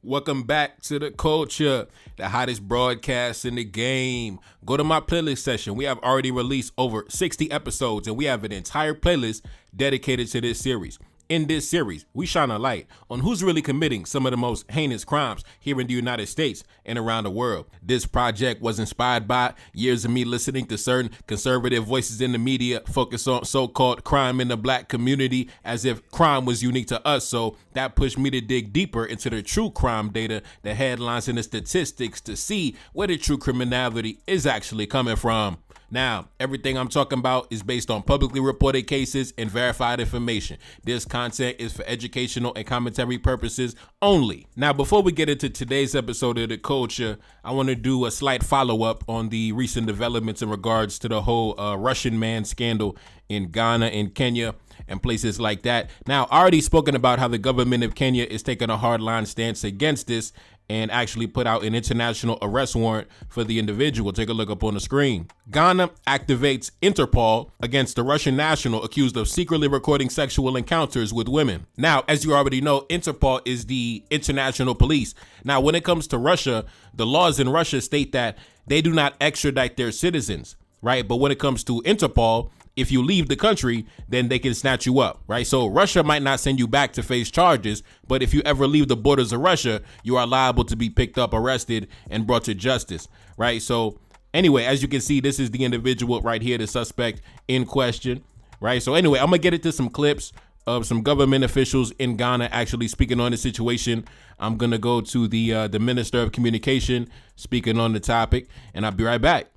Welcome back to the culture, the hottest broadcast in the game. Go to my playlist session. We have already released over 60 episodes, and we have an entire playlist dedicated to this series. In this series, we shine a light on who's really committing some of the most heinous crimes here in the United States and around the world. This project was inspired by years of me listening to certain conservative voices in the media focus on so-called crime in the black community as if crime was unique to us. So that pushed me to dig deeper into the true crime data, the headlines and the statistics to see where the true criminality is actually coming from. Now, everything I'm talking about is based on publicly reported cases and verified information. This content is for educational and commentary purposes only. Now, before we get into today's episode of The Culture, I want to do a slight follow-up on the recent developments in regards to the whole Russian man scandal in Ghana and Kenya and places like that. Now, I already spoken about how the government of Kenya is taking a hardline stance against this and actually put out an international arrest warrant for the individual. Take a look up on the screen. Ghana activates Interpol against the Russian national accused of secretly recording sexual encounters with women. Now, as you already know, Interpol is the international police. Now, when it comes to Russia, the laws in Russia state that they do not extradite their citizens, right? But when it comes to Interpol, if you leave the country, then they can snatch you up, right? So Russia might not send you back to face charges, but if you ever leave the borders of Russia, you are liable to be picked up, arrested, and brought to justice, right? So anyway, as you can see, this is the individual right here, the suspect in question, right? So anyway, I'm gonna get into some clips of some government officials in Ghana actually speaking on the situation. I'm gonna go to the Minister of Communication speaking on the topic, and I'll be right back.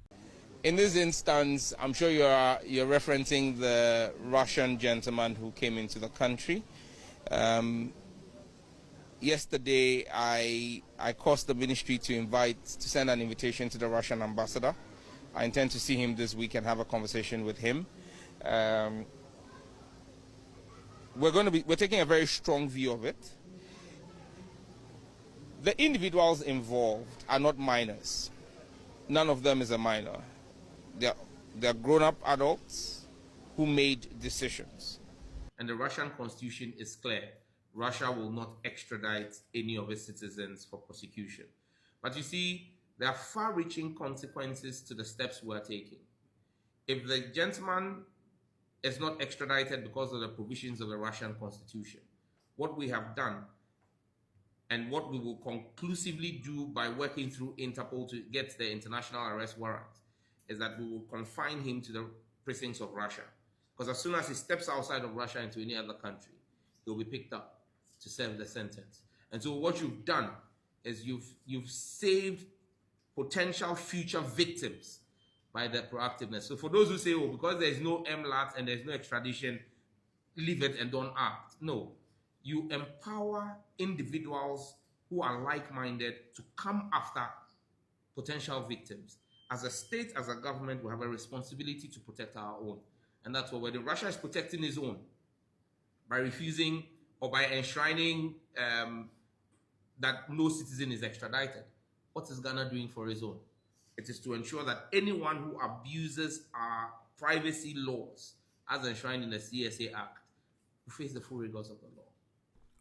In this instance, I'm sure you're referencing the Russian gentleman who came into the country. Yesterday, I caused the ministry to send an invitation to the Russian ambassador. I intend to see him this week and have a conversation with him. We're taking a very strong view of it. The individuals involved are not minors. None of them is a minor. They're grown-up adults who made decisions. And the Russian constitution is clear. Russia will not extradite any of its citizens for prosecution. But you see, there are far-reaching consequences to the steps we're taking. If the gentleman is not extradited because of the provisions of the Russian constitution, what we have done and what we will conclusively do by working through Interpol to get the international arrest warrant is that we will confine him to the precincts of Russia. Because as soon as he steps outside of Russia into any other country, he'll be picked up to serve the sentence. And so what you've done is you've saved potential future victims by their proactiveness. So for those who say, oh, because there's no MLAT and there's no extradition, leave it and don't act. No, you empower individuals who are like-minded to come after potential victims. As a state, as a government, we have a responsibility to protect our own. And that's what we're doing. Russia is protecting its own by refusing or by enshrining that no citizen is extradited. What is Ghana doing for its own? It is to ensure that anyone who abuses our privacy laws, as enshrined in the CSA Act, will face the full rigors of the law.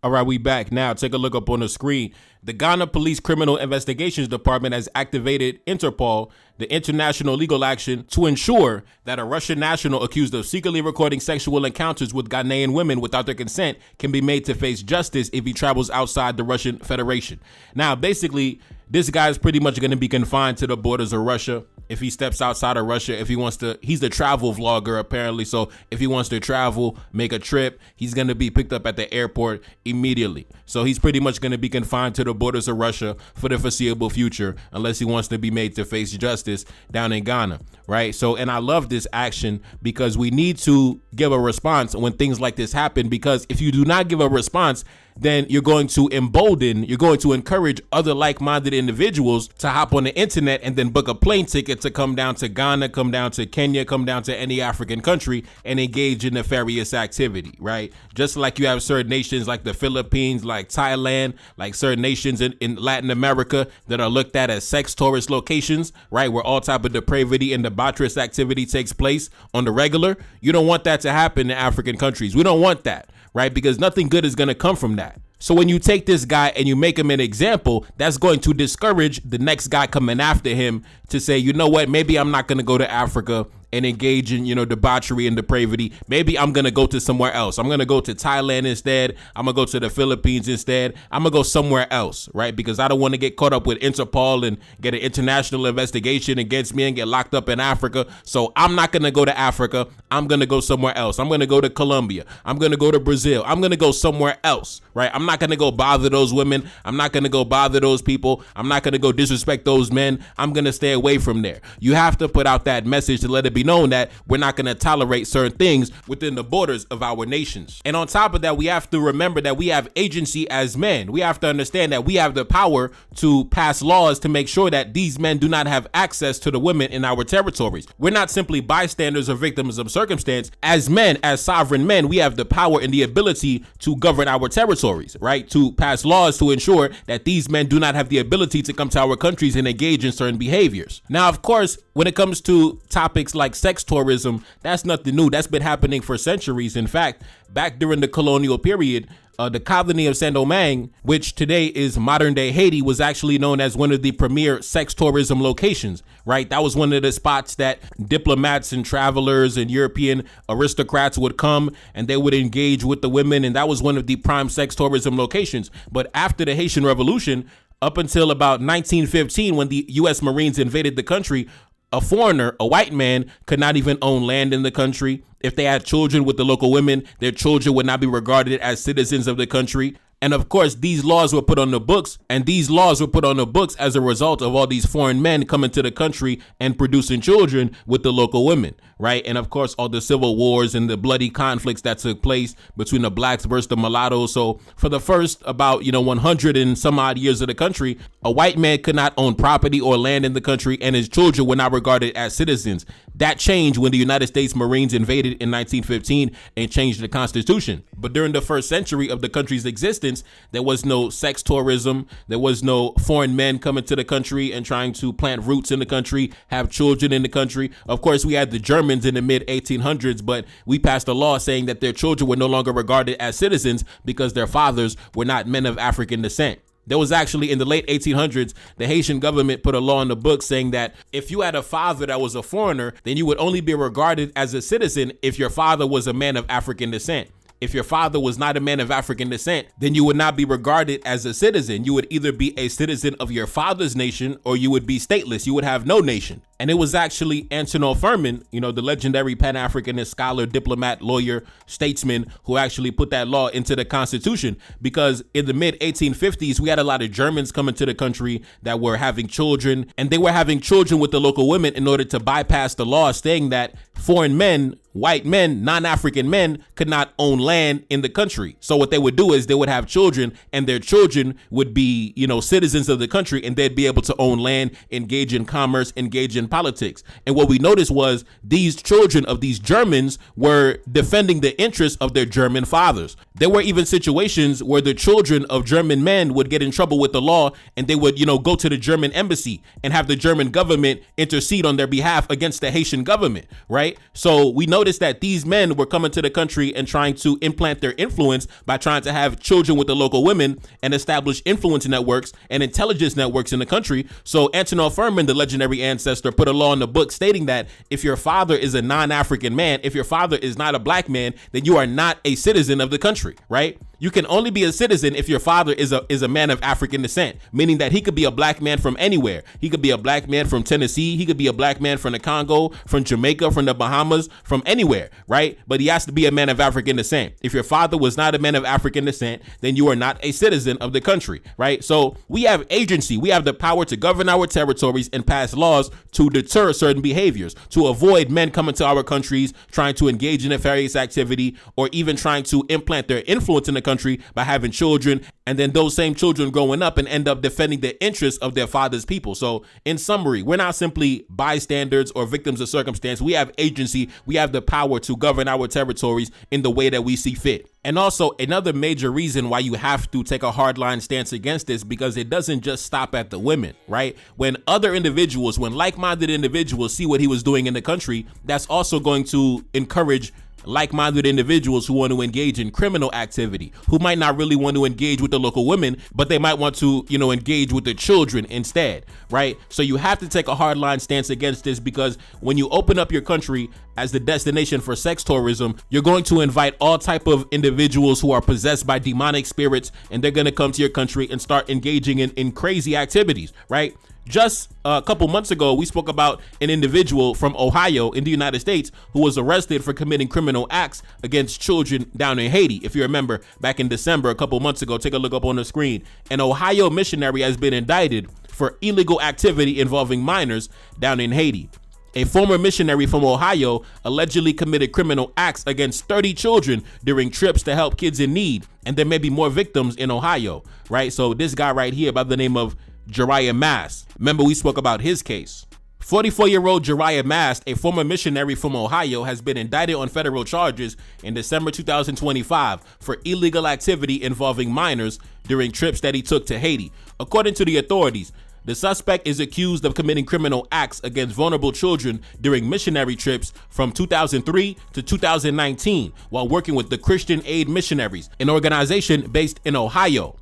All right, we back now. Take a look up on the screen. The Ghana Police Criminal Investigations Department has activated Interpol, the international legal action, to ensure that a Russian national accused of secretly recording sexual encounters with Ghanaian women without their consent can be made to face justice if he travels outside the Russian Federation. Now, basically, this guy is pretty much going to be confined to the borders of Russia. If he steps outside of Russia, if he wants to, he's the travel vlogger apparently. So if he wants to travel, make a trip, he's going to be picked up at the airport immediately. So he's pretty much going to be confined to the borders of Russia for the foreseeable future, unless he wants to be made to face justice down in Ghana, right? So, and I love this action because we need to give a response when things like this happen, because if you do not give a response, then you're going to encourage other like-minded individuals to hop on the internet and then book a plane ticket to come down to Ghana, come down to Kenya, come down to any African country and engage in nefarious activity, right? Just like you have certain nations like the Philippines, like Thailand, like certain nations in Latin America that are looked at as sex tourist locations, right? Where all type of depravity and debaucherous activity takes place on the regular. You don't want that to happen in African countries. We don't want that, right? Because nothing good is going to come from that. So when you take this guy and you make him an example, that's going to discourage the next guy coming after him to say, you know what, maybe I'm not going to go to Africa and engage in, debauchery and depravity. Maybe I'm going to go to somewhere else. I'm going to go to Thailand instead. I'm going to go to the Philippines instead. I'm going to go somewhere else, right? Because I don't want to get caught up with Interpol and get an international investigation against me and get locked up in Africa. So I'm not going to go to Africa. I'm going to go somewhere else. I'm going to go to Colombia. I'm going to go to Brazil. I'm going to go somewhere else, right? I'm not going to go bother those women. I'm not going to go bother those people. I'm not going to go disrespect those men. I'm going to stay away from there. You have to put out that message to let it be known that we're not going to tolerate certain things within the borders of our nations. And on top of that, we have to remember that we have agency as men. We have to understand that we have the power to pass laws to make sure that these men do not have access to the women in our territories. We're not simply bystanders or victims of circumstance. As men, as sovereign men, we have the power and the ability to govern our territories, right? To pass laws to ensure that these men do not have the ability to come to our countries and engage in certain behaviors. Now, of course, when it comes to topics like sex tourism, that's nothing new. That's been happening for centuries. In fact, back during the colonial period, the colony of Saint-Domingue, which today is modern day Haiti, was actually known as one of the premier sex tourism locations, right? That was one of the spots that diplomats and travelers and European aristocrats would come and they would engage with the women. And that was one of the prime sex tourism locations. But after the Haitian Revolution, up until about 1915, when the U.S. Marines invaded the country, a foreigner, a white man, could not even own land in the country. If they had children with the local women, their children would not be regarded as citizens of the country. And of course, these laws were put on the books, and these laws were put on the books as a result of all these foreign men coming to the country and producing children with the local women, right? And of course, all the civil wars and the bloody conflicts that took place between the blacks versus the mulattoes. So for the first about, 100 and some odd years of the country, a white man could not own property or land in the country, and his children were not regarded as citizens. That changed when the United States Marines invaded in 1915 and changed the Constitution. But during the first century of the country's existence, there was no sex tourism. There was no foreign men coming to the country and trying to plant roots in the country, have children in the country. Of course, we had the Germans in the mid 1800s, but we passed a law saying that their children were no longer regarded as citizens because their fathers were not men of African descent. There was actually in the late 1800s, the Haitian government put a law in the book saying that if you had a father that was a foreigner, then you would only be regarded as a citizen if your father was a man of African descent. If your father was not a man of African descent, then you would not be regarded as a citizen. You would either be a citizen of your father's nation or you would be stateless. You would have no nation. And it was actually Antonin Furman, the legendary Pan-Africanist scholar, diplomat, lawyer, statesman, who actually put that law into the Constitution. Because in the mid 1850s, we had a lot of Germans coming to the country that were having children, and they were having children with the local women in order to bypass the law saying that foreign men, white men, non-African men could not own land in the country. So what they would do is they would have children, and their children would be, citizens of the country, and they'd be able to own land, engage in commerce, engage in politics. And what we noticed was these children of these Germans were defending the interests of their German fathers. There were even situations where the children of German men would get in trouble with the law, and they would, go to the German embassy and have the German government intercede on their behalf against the Haitian government, right? So we noticed that these men were coming to the country and trying to implant their influence by trying to have children with the local women and establish influence networks and intelligence networks in the country. So Antonin Furman, the legendary ancestor, put a law in the book stating that if your father is a non-African man, if your father is not a black man, then you are not a citizen of the country, right? You can only be a citizen if your father is a man of African descent, meaning that he could be a black man from anywhere. He could be a black man from Tennessee. He could be a black man from the Congo, from Jamaica, from the Bahamas, from anywhere, right? But he has to be a man of African descent. If your father was not a man of African descent, then you are not a citizen of the country, right? So we have agency. We have the power to govern our territories and pass laws to deter certain behaviors, to avoid men coming to our countries trying to engage in nefarious activity or even trying to implant their influence in the country by having children, and then those same children growing up and end up defending the interests of their father's people. So in summary, we're not simply bystanders or victims of circumstance. We have agency. We have the power to govern our territories in the way that we see fit. And also another major reason why you have to take a hardline stance against this, because it doesn't just stop at the women, right? When other individuals, when like-minded individuals see what he was doing in the country, that's also going to encourage like-minded individuals who want to engage in criminal activity, who might not really want to engage with the local women, but they might want to, engage with the children instead, right? So you have to take a hardline stance against this, because when you open up your country as the destination for sex tourism, you're going to invite all type of individuals who are possessed by demonic spirits, and they're going to come to your country and start engaging in crazy activities, right? Just a couple months ago, we spoke about an individual from Ohio in the United States who was arrested for committing criminal acts against children down in Haiti. If you remember, back in December, a couple months ago, take a look up on the screen. An Ohio missionary has been indicted for illegal activity involving minors down in Haiti. A former missionary from Ohio allegedly committed criminal acts against 30 children during trips to help kids in need. And there may be more victims in Ohio, right? So this guy right here by the name of Jeriah Mast. Remember, we spoke about his case. 44-year-old Jeriah Mast, a former missionary from Ohio, has been indicted on federal charges in December 2025 for illegal activity involving minors during trips that he took to Haiti. According to the authorities, the suspect is accused of committing criminal acts against vulnerable children during missionary trips from 2003 to 2019 while working with the Christian Aid Missionaries, an organization based in Ohio.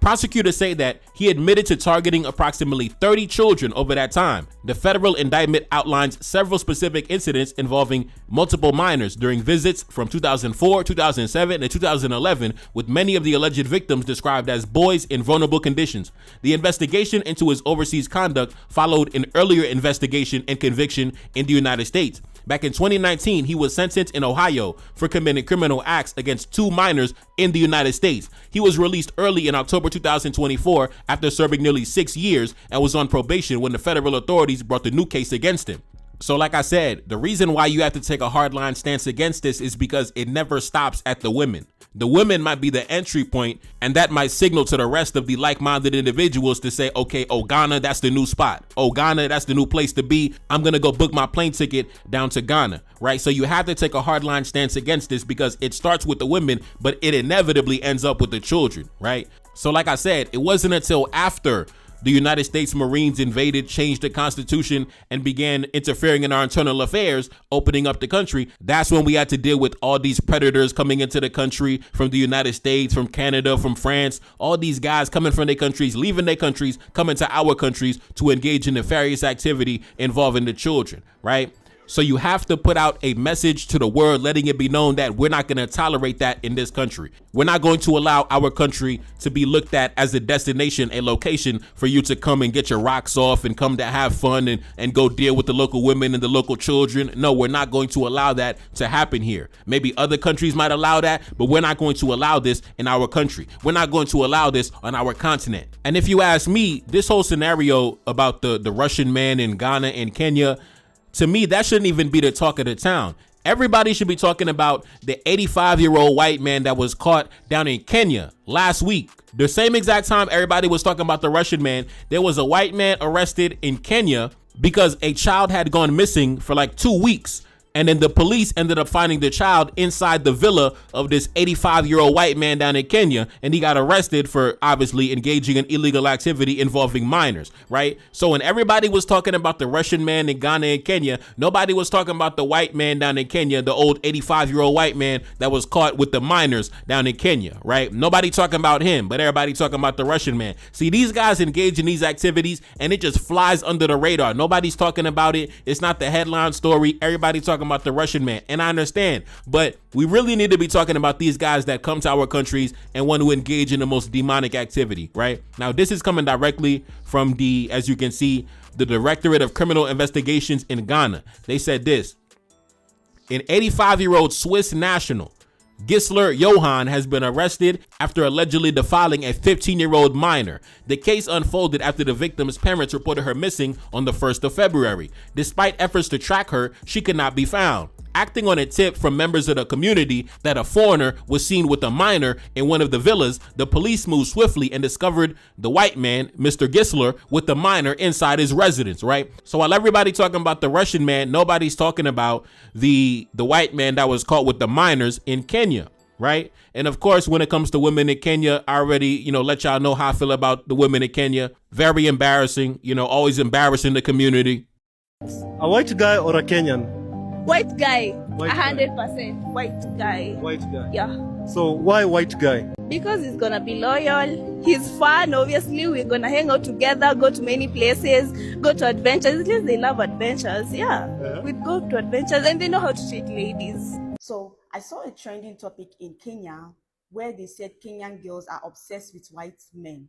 Prosecutors say that he admitted to targeting approximately 30 children over that time. The federal indictment outlines several specific incidents involving multiple minors during visits from 2004, 2007, and 2011, with many of the alleged victims described as boys in vulnerable conditions. The investigation into his overseas conduct followed an earlier investigation and conviction in the United States. Back in 2019, he was sentenced in Ohio for committing criminal acts against 2 minors in the United States. He was released early in October 2024 after serving nearly 6 years and was on probation when the federal authorities brought the new case against him. So like I said, the reason why you have to take a hardline stance against this is because it never stops at the women. The women might be the entry point, and that might signal to the rest of the like-minded individuals to say, okay, oh, Ghana, that's the new spot. Oh, Ghana, that's the new place to be. I'm going to go book my plane ticket down to Ghana, right? So you have to take a hardline stance against this because it starts with the women, but it inevitably ends up with the children, right? So like I said, it wasn't until after the United States Marines invaded, changed the Constitution, and began interfering in our internal affairs, opening up the country. That's when we had to deal with all these predators coming into the country from the United States, from Canada, from France, all these guys coming from their countries, leaving their countries, coming to our countries to engage in nefarious activity involving the children, right? So you have to put out a message to the world, letting it be known that we're not going to tolerate that in this country. We're not going to allow our country to be looked at as a destination, a location for you to come and get your rocks off and come to have fun and go deal with the local women and the local children. No, we're not going to allow that to happen here. Maybe other countries might allow that, but we're not going to allow this in our country. We're not going to allow this on our continent. And if you ask me, this whole scenario about the Russian man in Ghana and Kenya, to me, that shouldn't even be the talk of the town. Everybody should be talking about the 85-year-old white man that was caught down in Kenya last week. The same exact time everybody was talking about the Russian man, there was a white man arrested in Kenya because a child had gone missing for like 2 weeks. And then the police ended up finding the child inside the villa of this 85-year-old white man down in Kenya. And he got arrested for obviously engaging in illegal activity involving minors, right? So when everybody was talking about the Russian man in Ghana and Kenya, nobody was talking about the white man down in Kenya, the old 85-year-old white man that was caught with the minors down in Kenya, right? Nobody talking about him, but everybody talking about the Russian man. See, these guys engage in these activities and it just flies under the radar. Nobody's talking about it. It's not the headline story. Everybody talking about the Russian man, and I understand, but we really need to be talking about these guys that come to our countries and want to engage in the most demonic activity, right? Now, this is coming directly from the, as you can see, the Directorate of Criminal Investigations in Ghana. They said this: an 85-year-old Swiss national, Gisler Johann, has been arrested after allegedly defiling a 15-year-old minor. The case unfolded after the victim's parents reported her missing on the 1st of February. Despite efforts to track her, she could not be found. Acting on a tip from members of the community that a foreigner was seen with a minor in one of the villas, the police moved swiftly and discovered the white man, Mr. Gisler, with the minor inside his residence, right? So while everybody talking about the Russian man, nobody's talking about the white man that was caught with the minors in Kenya, right? And of course, when it comes to women in Kenya, I already, let y'all know how I feel about the women in Kenya. Very embarrassing, always embarrassing the community. A white guy or a Kenyan White guy. White guy. 100% white guy. White guy. Yeah. So why white guy? Because he's gonna be loyal. He's fun. Obviously, we're gonna hang out together, go to many places, go to adventures. At least they love adventures. Yeah. We'd go to adventures and they know how to treat ladies. So I saw a trending topic in Kenya where they said Kenyan girls are obsessed with white men.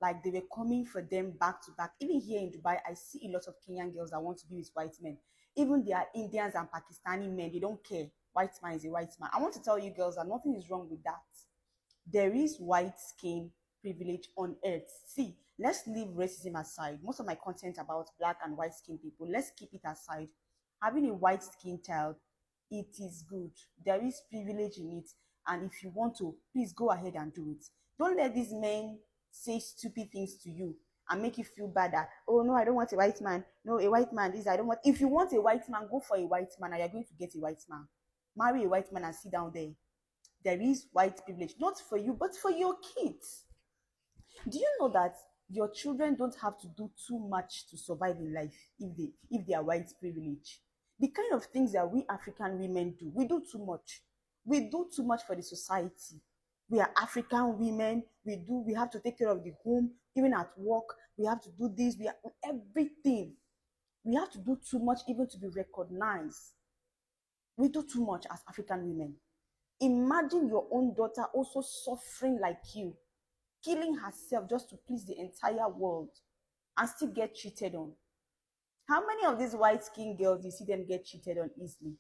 Like they were coming for them back to back. Even here in Dubai, I see a lot of Kenyan girls that want to be with white men. Even there are Indians and Pakistani men, they don't care. White man is a white man. I want to tell you girls that nothing is wrong with that. There is white skin privilege on earth. See, let's leave racism aside. Most of my content about black and white skin people, let's keep it aside. Having a white skin child, it is good. There is privilege in it. And if you want to, please go ahead and do it. Don't let these men say stupid things to you and make you feel bad that, oh no, I don't want a white man. No, a white man, this I don't want. If you want a white man, go for a white man and you're going to get a white man. Marry a white man and sit down there. There is white privilege, not for you, but for your kids. Do you know that your children don't have to do too much to survive in life if they are white privilege? The kind of things that we African women do, we do too much. We do too much for the society. We are African women. We have to take care of the home, even at work. We have to do this. We have everything. We have to do too much even to be recognized. We do too much as African women. Imagine your own daughter also suffering like you, killing herself just to please the entire world and still get cheated on. How many of these white-skinned girls you see them get cheated on easily?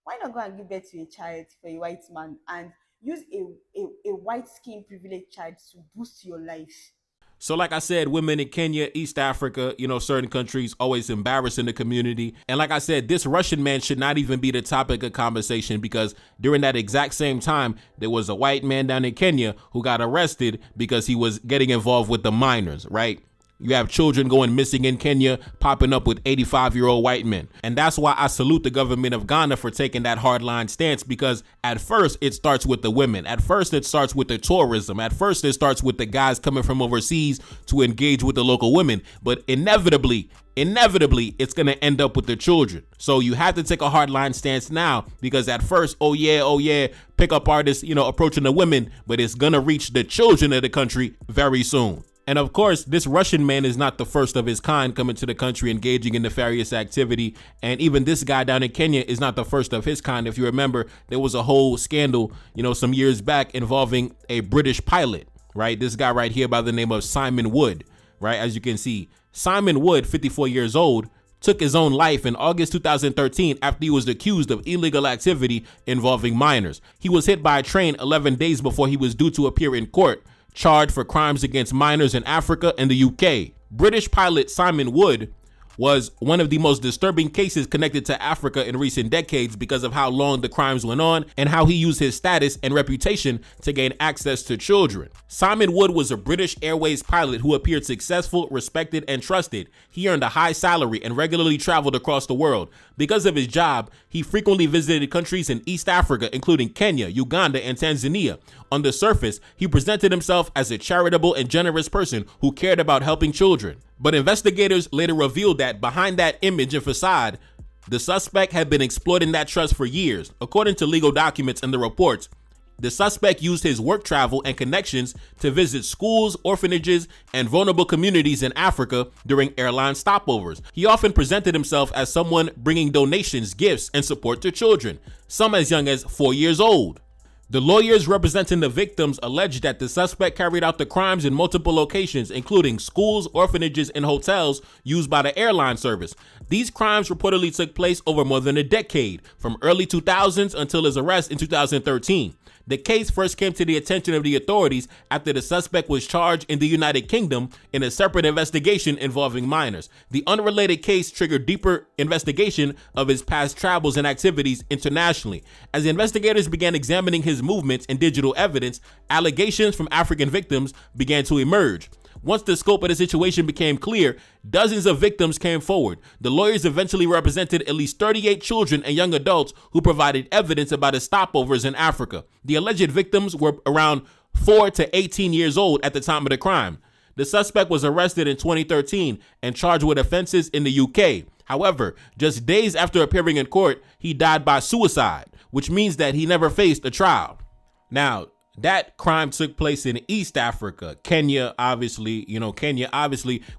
Why not go and give birth to a child for a white man and use a white skin privileged child to boost your life? So like I said, women in Kenya, East Africa, certain countries always embarrassing the community. And like I said, this Russian man should not even be the topic of conversation because during that exact same time, there was a white man down in Kenya who got arrested because he was getting involved with the minors, right? You have children going missing in Kenya, popping up with 85-year-old white men. And that's why I salute the government of Ghana for taking that hardline stance, because at first it starts with the women. At first it starts with the tourism. At first it starts with the guys coming from overseas to engage with the local women. But inevitably, it's going to end up with the children. So you have to take a hardline stance now, because at first, oh yeah, pickup artists, approaching the women, but it's going to reach the children of the country very soon. And of course, this Russian man is not the first of his kind coming to the country engaging in nefarious activity. And even this guy down in Kenya is not the first of his kind. If you remember, there was a whole scandal, some years back involving a British pilot, right? This guy right here by the name of Simon Wood, right? As you can see, Simon Wood, 54 years old, took his own life in August 2013 after he was accused of illegal activity involving minors. He was hit by a train 11 days before he was due to appear in court, charged for crimes against minors in Africa and the UK. British pilot Simon Wood was one of the most disturbing cases connected to Africa in recent decades because of how long the crimes went on and how he used his status and reputation to gain access to children. Simon Wood was a British Airways pilot who appeared successful, respected, and trusted. He earned a high salary and regularly traveled across the world. Because of his job, he frequently visited countries in East Africa, including Kenya, Uganda, and Tanzania. On the surface, he presented himself as a charitable and generous person who cared about helping children. But investigators later revealed that behind that image and facade, the suspect had been exploiting that trust for years. According to legal documents and the reports, the suspect used his work travel and connections to visit schools, orphanages, and vulnerable communities in Africa during airline stopovers. He often presented himself as someone bringing donations, gifts, and support to children, some as young as 4 years old. The lawyers representing the victims alleged that the suspect carried out the crimes in multiple locations, including schools, orphanages, and hotels used by the airline service. These crimes reportedly took place over more than a decade, from early 2000s until his arrest in 2013. The case first came to the attention of the authorities after the suspect was charged in the United Kingdom in a separate investigation involving minors. The unrelated case triggered deeper investigation of his past travels and activities internationally. As the investigators began examining his movements and digital evidence, allegations from African victims began to emerge. Once the scope of the situation became clear, dozens of victims came forward. The lawyers eventually represented at least 38 children and young adults who provided evidence about his stopovers in Africa. The alleged victims were around 4 to 18 years old at the time of the crime. The suspect was arrested in 2013 and charged with offenses in the UK. However, just days after appearing in court, he died by suicide, which means that he never faced a trial. Now, that crime took place in East Africa, Kenya, obviously,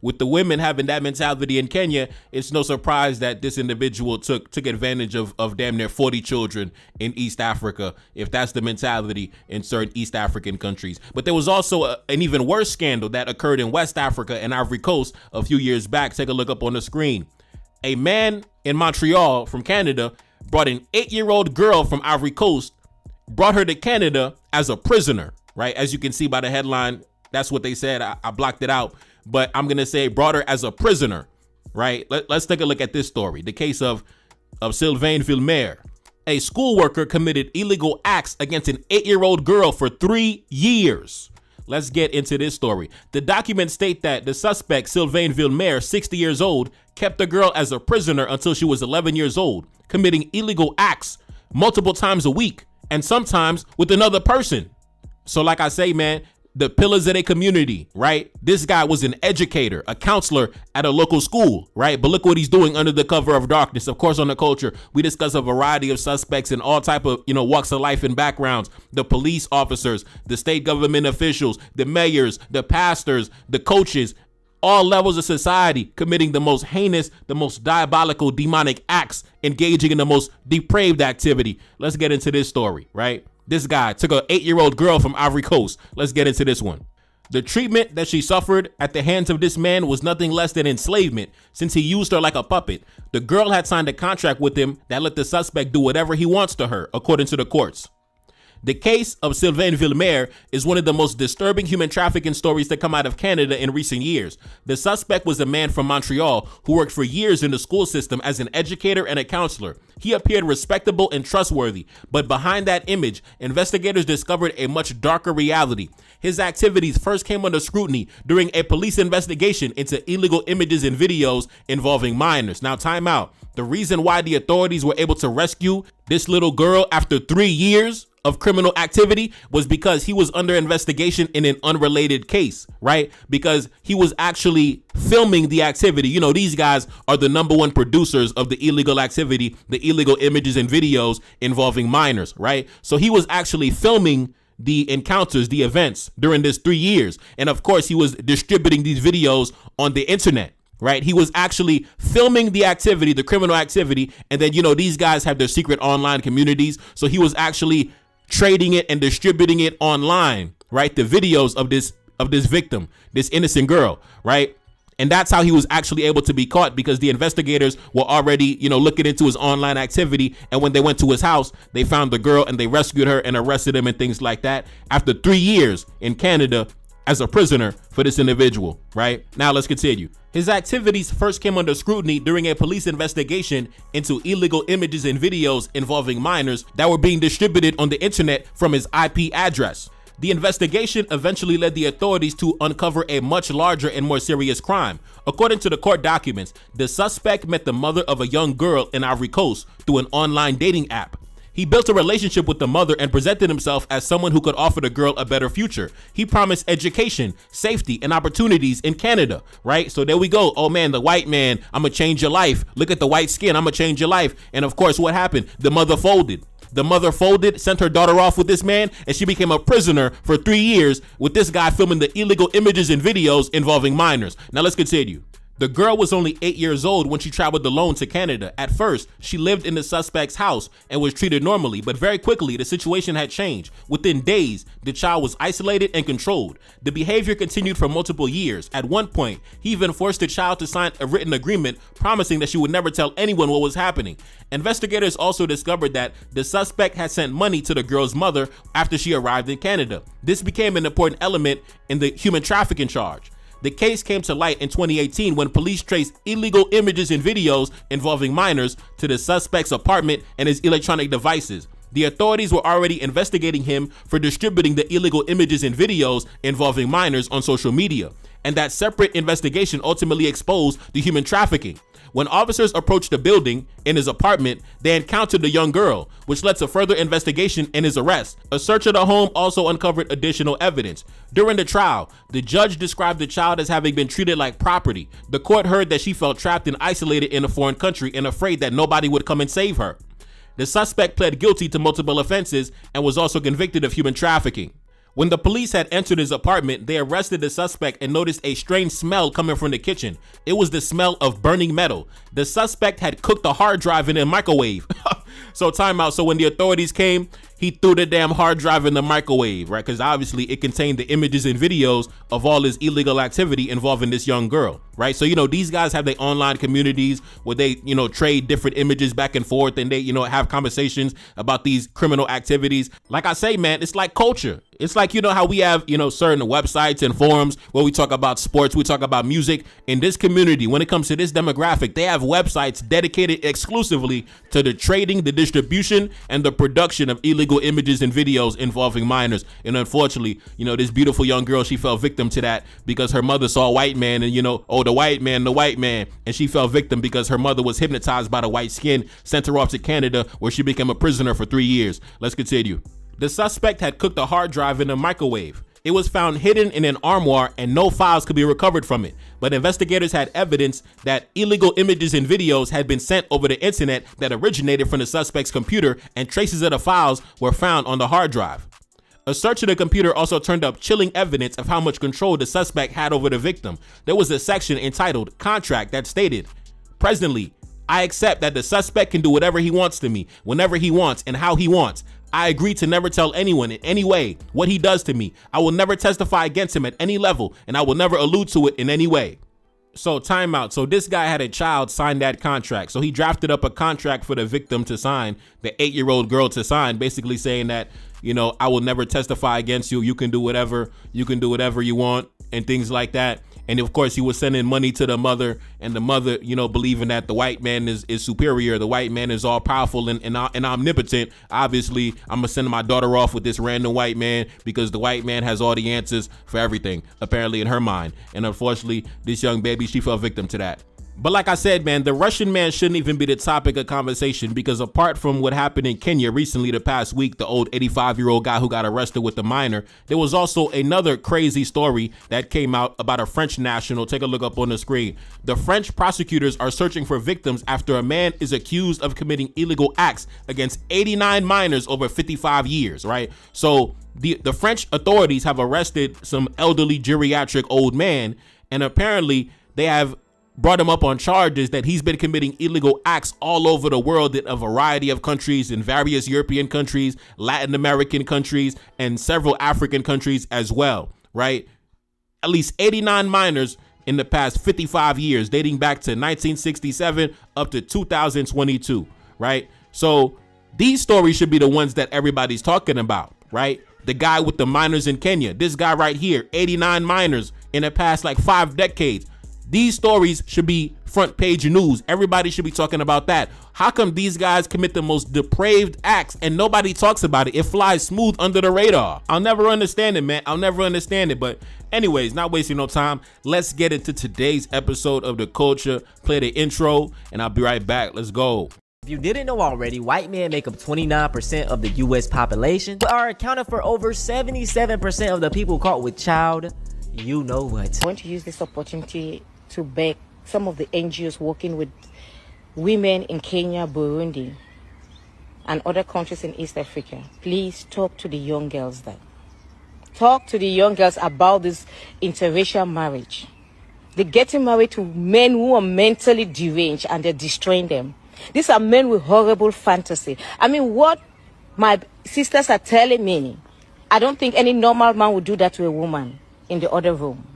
with the women having that mentality in Kenya, it's no surprise that this individual took advantage of damn near 40 children in East Africa, if that's the mentality in certain East African countries. But there was also an even worse scandal that occurred in West Africa and Ivory Coast a few years back. Take a look up on the screen. A man in Montreal from Canada brought an 8-year-old girl from Ivory Coast, brought her to Canada as a prisoner, right? As you can see by the headline, that's what they said. I blocked it out, but I'm going to say brought her as a prisoner, right? Let's take a look at this story. The case of Sylvain Villemer. A school worker committed illegal acts against an 8-year-old girl for 3 years. Let's get into this story. The documents state that the suspect, Sylvain Villemer, 60 years old, kept the girl as a prisoner until she was 11 years old, committing illegal acts multiple times a week, and sometimes with another person. So like I say, man, the pillars of their community, right? This guy was an educator, a counselor at a local school, right? But look what he's doing under the cover of darkness. Of course, on The Culture, we discuss a variety of suspects in all type of, walks of life and backgrounds. The police officers, the state government officials, the mayors, the pastors, the coaches, all levels of society committing the most heinous, the most diabolical, demonic acts, engaging in the most depraved activity. Let's get into this story, right? This guy took an 8-year-old girl from Ivory Coast. Let's get into this one. The treatment that she suffered at the hands of this man was nothing less than enslavement, since he used her like a puppet. The girl had signed a contract with him that let the suspect do whatever he wants to her, according to the courts. The case of Sylvain Villemer is one of the most disturbing human trafficking stories to come out of Canada in recent years. The suspect was a man from Montreal who worked for years in the school system as an educator and a counselor. He appeared respectable and trustworthy, but behind that image, investigators discovered a much darker reality. His activities first came under scrutiny during a police investigation into illegal images and videos involving minors. Now, time out. The reason why the authorities were able to rescue this little girl after 3 years of criminal activity was because he was under investigation in an unrelated case, right? Because he was actually filming the activity. These guys are the number one producers of the illegal activity, the illegal images and videos involving minors, right? So he was actually filming the encounters, the events during this 3 years. And of course, he was distributing these videos on the internet. Right. He was actually filming the activity, the criminal activity. And then, these guys have their secret online communities. So he was actually trading it and distributing it online. Right. The videos of this victim, this innocent girl. Right. And that's how he was actually able to be caught, because the investigators were already, looking into his online activity. And when they went to his house, they found the girl and they rescued her and arrested him and things like that. After 3 years in Canada as a prisoner for this individual, right? Now let's continue. His activities first came under scrutiny during a police investigation into illegal images and videos involving minors that were being distributed on the internet from his IP address. The investigation eventually led the authorities to uncover a much larger and more serious crime. According to the court documents, the suspect met the mother of a young girl in Ivory Coast through an online dating app. He built a relationship with the mother and presented himself as someone who could offer the girl a better future. He promised education, safety, and opportunities in Canada, right? So there we go. Oh man, the white man, I'm gonna change your life. Look at the white skin, I'm gonna change your life. And of course, what happened? The mother folded. The mother folded, sent her daughter off with this man, and she became a prisoner for 3 years with this guy filming the illegal images and videos involving minors. Now let's continue. The girl was only 8 years old when she traveled alone to Canada. At first, she lived in the suspect's house and was treated normally, but very quickly, the situation had changed. Within days, the child was isolated and controlled. The behavior continued for multiple years. At one point, he even forced the child to sign a written agreement promising that she would never tell anyone what was happening. Investigators also discovered that the suspect had sent money to the girl's mother after she arrived in Canada. This became an important element in the human trafficking charge. The case came to light in 2018 when police traced illegal images and videos involving minors to the suspect's apartment and his electronic devices. The authorities were already investigating him for distributing the illegal images and videos involving minors on social media. And that separate investigation ultimately exposed the human trafficking. When officers approached the building in his apartment, they encountered the young girl, which led to further investigation and his arrest. A search of the home also uncovered additional evidence. During the trial, the judge described the child as having been treated like property. The court heard that she felt trapped and isolated in a foreign country and afraid that nobody would come and save her. The suspect pled guilty to multiple offenses and was also convicted of human trafficking. When the police had entered his apartment, they arrested the suspect and noticed a strange smell coming from the kitchen. It was the smell of burning metal. The suspect had cooked a hard drive in a microwave. So time out. So when the authorities came, he threw the damn hard drive in the microwave, right? Because obviously it contained the images and videos of all his illegal activity involving this young girl, right? So, these guys have their online communities where they, trade different images back and forth, and they, have conversations about these criminal activities. Like I say, man, it's like culture. It's like, how we have, certain websites and forums where we talk about sports, we talk about music. In this community, when it comes to this demographic, they have websites dedicated exclusively to the trading, the distribution, and the production of illegal images and videos involving minors. And unfortunately, this beautiful young girl, she fell victim to that because her mother saw a white man and, the white man. And she fell victim because her mother was hypnotized by the white skin, sent her off to Canada where she became a prisoner for 3 years. Let's continue. The suspect had cooked a hard drive in a microwave. It was found hidden in an armoire and no files could be recovered from it. But investigators had evidence that illegal images and videos had been sent over the internet that originated from the suspect's computer, and traces of the files were found on the hard drive. A search of the computer also turned up chilling evidence of how much control the suspect had over the victim. There was a section entitled Contract that stated, "Presently, I accept that the suspect can do whatever he wants to me, whenever he wants, and how he wants. I agree to never tell anyone in any way what he does to me. I will never testify against him at any level, and I will never allude to it in any way." So time out. So this guy had a child sign that contract. So he drafted up a contract for the victim to sign, the 8-year-old girl to sign, basically saying that, I will never testify against you. You can do whatever you want and things like that. And of course, he was sending money to the mother, and the mother, believing that the white man is superior. The white man is all powerful and omnipotent. Obviously, I'm going to send my daughter off with this random white man because the white man has all the answers for everything, apparently in her mind. And unfortunately, this young baby, she fell victim to that. But like I said, man, the Russian man shouldn't even be the topic of conversation, because apart from what happened in Kenya recently the past week, the old 85-year-old guy who got arrested with the minor, there was also another crazy story that came out about a French national. Take a look up on the screen. The French prosecutors are searching for victims after a man is accused of committing illegal acts against 89 minors over 55 years, right? So the French authorities have arrested some elderly geriatric old man, and apparently they have brought him up on charges that he's been committing illegal acts all over the world in a variety of countries, in various European countries, Latin American countries, and several African countries as well, right? At least 89 minors in the past 55 years, dating back to 1967 up to 2022, right? So these stories should be the ones that everybody's talking about, right? The guy with the minors in Kenya, this guy right here, 89 minors in the past like 5 decades. These stories should be front page news. Everybody should be talking about that. How come these guys commit the most depraved acts and nobody talks about it? It flies smooth under the radar. I'll never understand it, man. I'll never understand it. But anyways, not wasting no time. Let's get into today's episode of The Culture. Play the intro and I'll be right back. Let's go. If you didn't know already, white men make up 29% of the US population, but are accounted for over 77% of the people caught with child. You know what? I want to use this opportunity to beg some of the NGOs working with women in Kenya, Burundi, and other countries in East Africa. Please talk to the young girls there. Talk to the young girls about this interracial marriage. They're getting married to men who are mentally deranged and they're destroying them. These are men with horrible fantasy. I mean, what my sisters are telling me, I don't think any normal man would do that to a woman in the other room.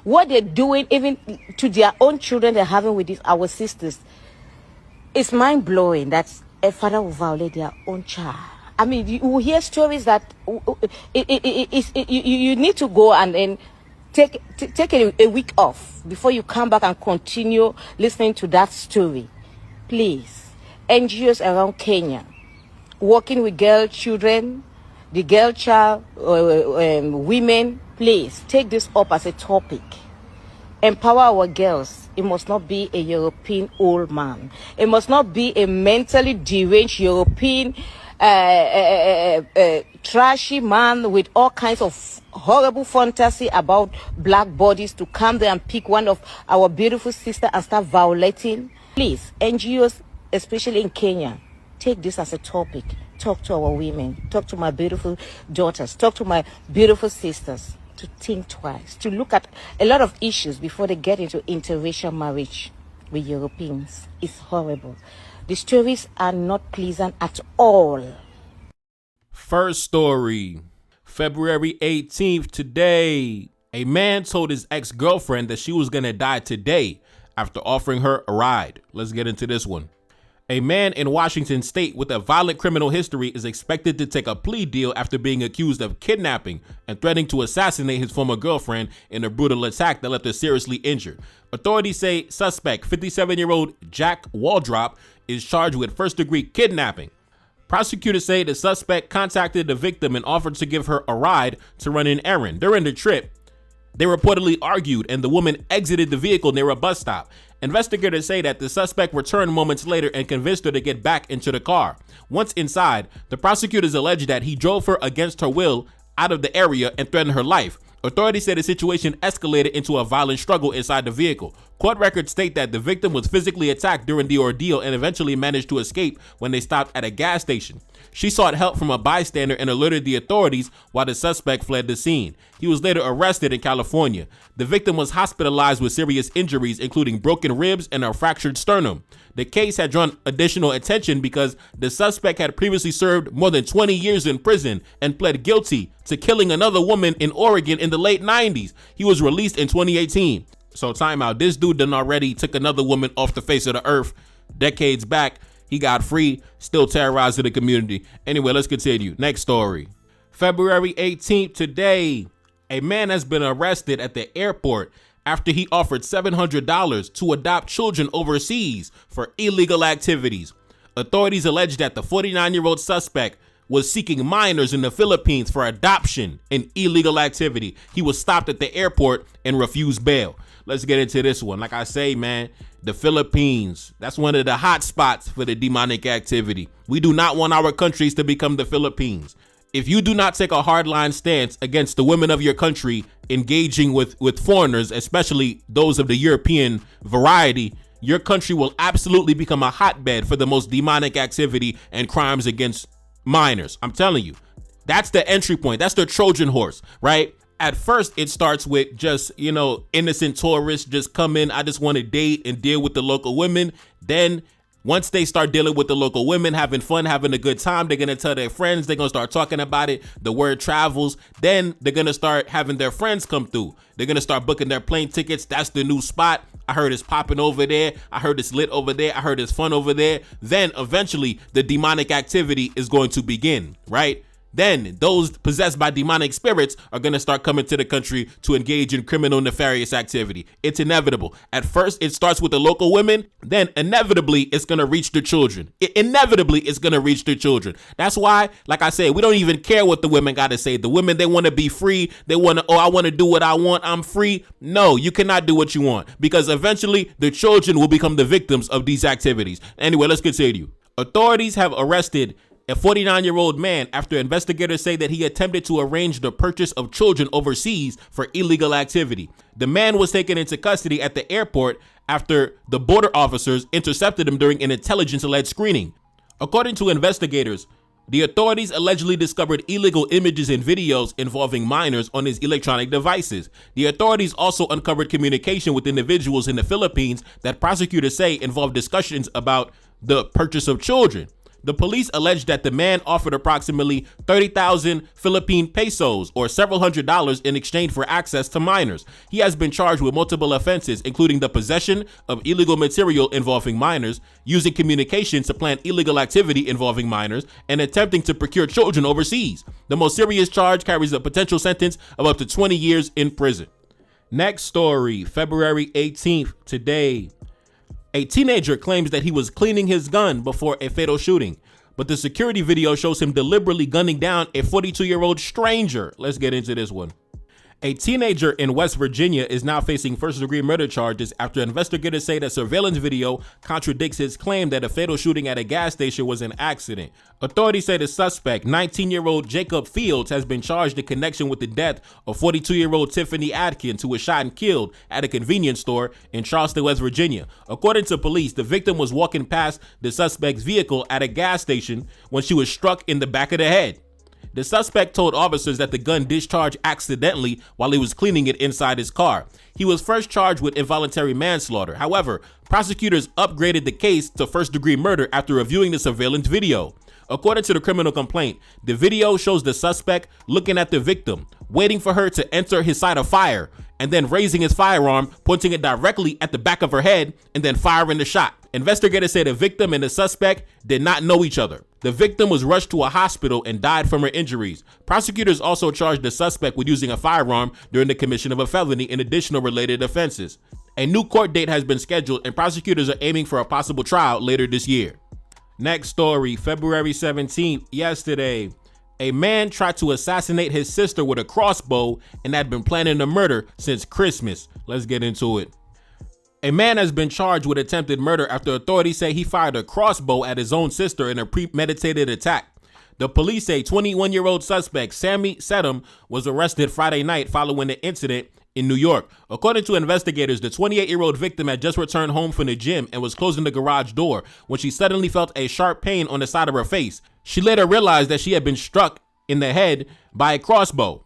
What they're doing, even to their own children they're having with our sisters, it's mind-blowing that a father will violate their own child. I mean, you will hear stories that you need to go and then take a week off before you come back and continue listening to that story. Please, NGOs around Kenya, working with girl children, the girl child, women, please take this up as a topic. Empower our girls. It must not be a European old man. It must not be a mentally deranged European trashy man with all kinds of horrible fantasy about black bodies to come there and pick one of our beautiful sisters and start violating. Please, NGOs, especially in Kenya, take this as a topic. Talk to our women. Talk to my beautiful daughters. Talk to my beautiful sisters. To think twice, to look at a lot of issues before they get into interracial marriage with Europeans. It's horrible. The stories are not pleasant at all. First story, February 18th today. A man told his ex-girlfriend that she was going to die today after offering her a ride. Let's get into this one. A man in Washington state with a violent criminal history is expected to take a plea deal after being accused of kidnapping and threatening to assassinate his former girlfriend in a brutal attack that left her seriously injured. Authorities say suspect 57-year-old Jack Waldrop is charged with first-degree kidnapping. Prosecutors say the suspect contacted the victim and offered to give her a ride to run an errand. During the trip, they reportedly argued and the woman exited the vehicle near a bus stop. Investigators say that the suspect returned moments later and convinced her to get back into the car. Once inside, the prosecutors alleged that he drove her against her will out of the area and threatened her life. Authorities say the situation escalated into a violent struggle inside the vehicle. Court records state that the victim was physically attacked during the ordeal and eventually managed to escape when they stopped at a gas station. She sought help from a bystander and alerted the authorities while the suspect fled the scene. He was later arrested in California. The victim was hospitalized with serious injuries, including broken ribs and a fractured sternum. The case had drawn additional attention because the suspect had previously served more than 20 years in prison and pled guilty to killing another woman in Oregon in the late 90s. He was released in 2018. So time out. This dude done already took another woman off the face of the earth decades back. He got free, still terrorizing the community. Anyway, let's continue. Next story. February 18th today, a man has been arrested at the airport after he offered $700 to adopt children overseas for illegal activities. Authorities allege that the 49-year-old suspect was seeking minors in the Philippines for adoption and illegal activity. He was stopped at the airport and refused bail. Let's get into this one. Like I say, man, the Philippines, that's one of the hot spots for the demonic activity. We do not want our countries to become the Philippines. If you do not take a hardline stance against the women of your country engaging with foreigners, especially those of the European variety, your country will absolutely become a hotbed for the most demonic activity and crimes against minors. I'm telling you, that's the entry point. That's the Trojan horse, right? At first, it starts with just, innocent tourists just come in. I just want to date and deal with the local women. Then once they start dealing with the local women, having fun, having a good time, they're going to tell their friends. They're going to start talking about it. The word travels. Then they're going to start having their friends come through. They're going to start booking their plane tickets. That's the new spot. I heard it's popping over there. I heard it's lit over there. I heard it's fun over there. Then eventually the demonic activity is going to begin, right? Then those possessed by demonic spirits are going to start coming to the country to engage in criminal nefarious activity. It's inevitable. At first, it starts with the local women. Then inevitably, it's going to reach the children. Inevitably, it's going to reach the children. That's why, like I said, we don't even care what the women got to say. The women, they want to be free. They want to, I want to do what I want. I'm free. No, you cannot do what you want because eventually the children will become the victims of these activities. Anyway, let's continue. Authorities have arrested a 49-year-old man after investigators say that he attempted to arrange the purchase of children overseas for illegal activity. The man was taken into custody at the airport after the border officers intercepted him during an intelligence-led screening. According to investigators, the authorities allegedly discovered illegal images and videos involving minors on his electronic devices. The authorities also uncovered communication with individuals in the Philippines that prosecutors say involved discussions about the purchase of children. The police alleged that the man offered approximately 30,000 Philippine pesos or several $100s in exchange for access to minors. He has been charged with multiple offenses, including the possession of illegal material involving minors, using communication to plan illegal activity involving minors, and attempting to procure children overseas. The most serious charge carries a potential sentence of up to 20 years in prison. Next story, February 18th, today. A teenager claims that he was cleaning his gun before a fatal shooting, but the security video shows him deliberately gunning down a 42-year-old stranger. Let's get into this one. A teenager in West Virginia is now facing first-degree murder charges after investigators say that surveillance video contradicts his claim that a fatal shooting at a gas station was an accident. Authorities say the suspect, 19-year-old Jacob Fields, has been charged in connection with the death of 42-year-old Tiffany Adkins, who was shot and killed at a convenience store in Charleston, West Virginia. According to police, the victim was walking past the suspect's vehicle at a gas station when she was struck in the back of the head. The suspect told officers that the gun discharged accidentally while he was cleaning it inside his car. He was first charged with involuntary manslaughter. However, prosecutors upgraded the case to first-degree murder after reviewing the surveillance video. According to the criminal complaint, the video shows the suspect looking at the victim, waiting for her to enter his side of fire, and then raising his firearm, pointing it directly at the back of her head, and then firing the shot. Investigators say the victim and the suspect did not know each other. The victim was rushed to a hospital and died from her injuries. Prosecutors also charged the suspect with using a firearm during the commission of a felony and additional related offenses. A new court date has been scheduled, and prosecutors are aiming for a possible trial later this year. Next story, February 17th, yesterday. A man tried to assassinate his sister with a crossbow and had been planning the murder since Christmas. Let's get into it. A man has been charged with attempted murder after authorities say he fired a crossbow at his own sister in a premeditated attack. The police say 21-year-old suspect Sammy Sedum was arrested Friday night following the incident in New York. According to investigators, the 28-year-old victim had just returned home from the gym and was closing the garage door when she suddenly felt a sharp pain on the side of her face. She later realized that she had been struck in the head by a crossbow.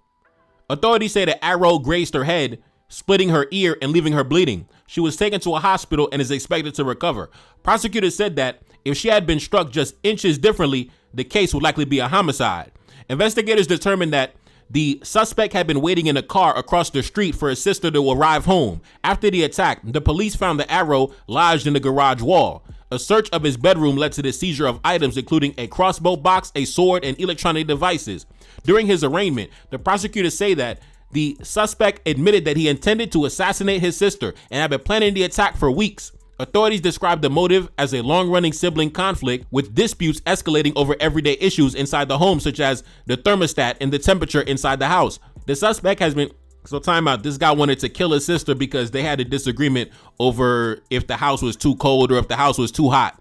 Authorities say the arrow grazed her head, splitting her ear and leaving her bleeding. She was taken to a hospital and is expected to recover. Prosecutors said that if she had been struck just inches differently, the case would likely be a homicide. Investigators determined that the suspect had been waiting in a car across the street for his sister to arrive home. After the attack, the police found the arrow lodged in the garage wall. A search of his bedroom led to the seizure of items including a crossbow box, a sword, and electronic devices. During his arraignment, the prosecutors say that the suspect admitted that he intended to assassinate his sister and had been planning the attack for weeks. Authorities described the motive as a long-running sibling conflict, with disputes escalating over everyday issues inside the home, such as the thermostat and the temperature inside the house. The suspect has been... So time out, this guy wanted to kill his sister because they had a disagreement over if the house was too cold or if the house was too hot.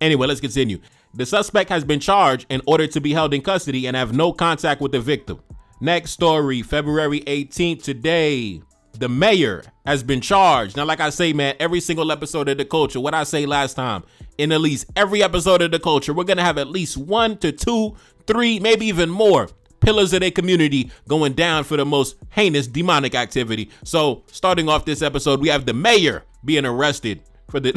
Anyway, let's continue. The suspect has been charged and ordered to be held in custody and have no contact with the victim. Next story, February 18th today. The mayor has been charged. Now, like I say, man, every single episode of The Culture, what I say last time, in at least every episode of The Culture, we're going to have at least 1 to 2, 3, maybe even more pillars of their community going down for the most heinous demonic activity. So starting off this episode, we have the mayor being arrested for the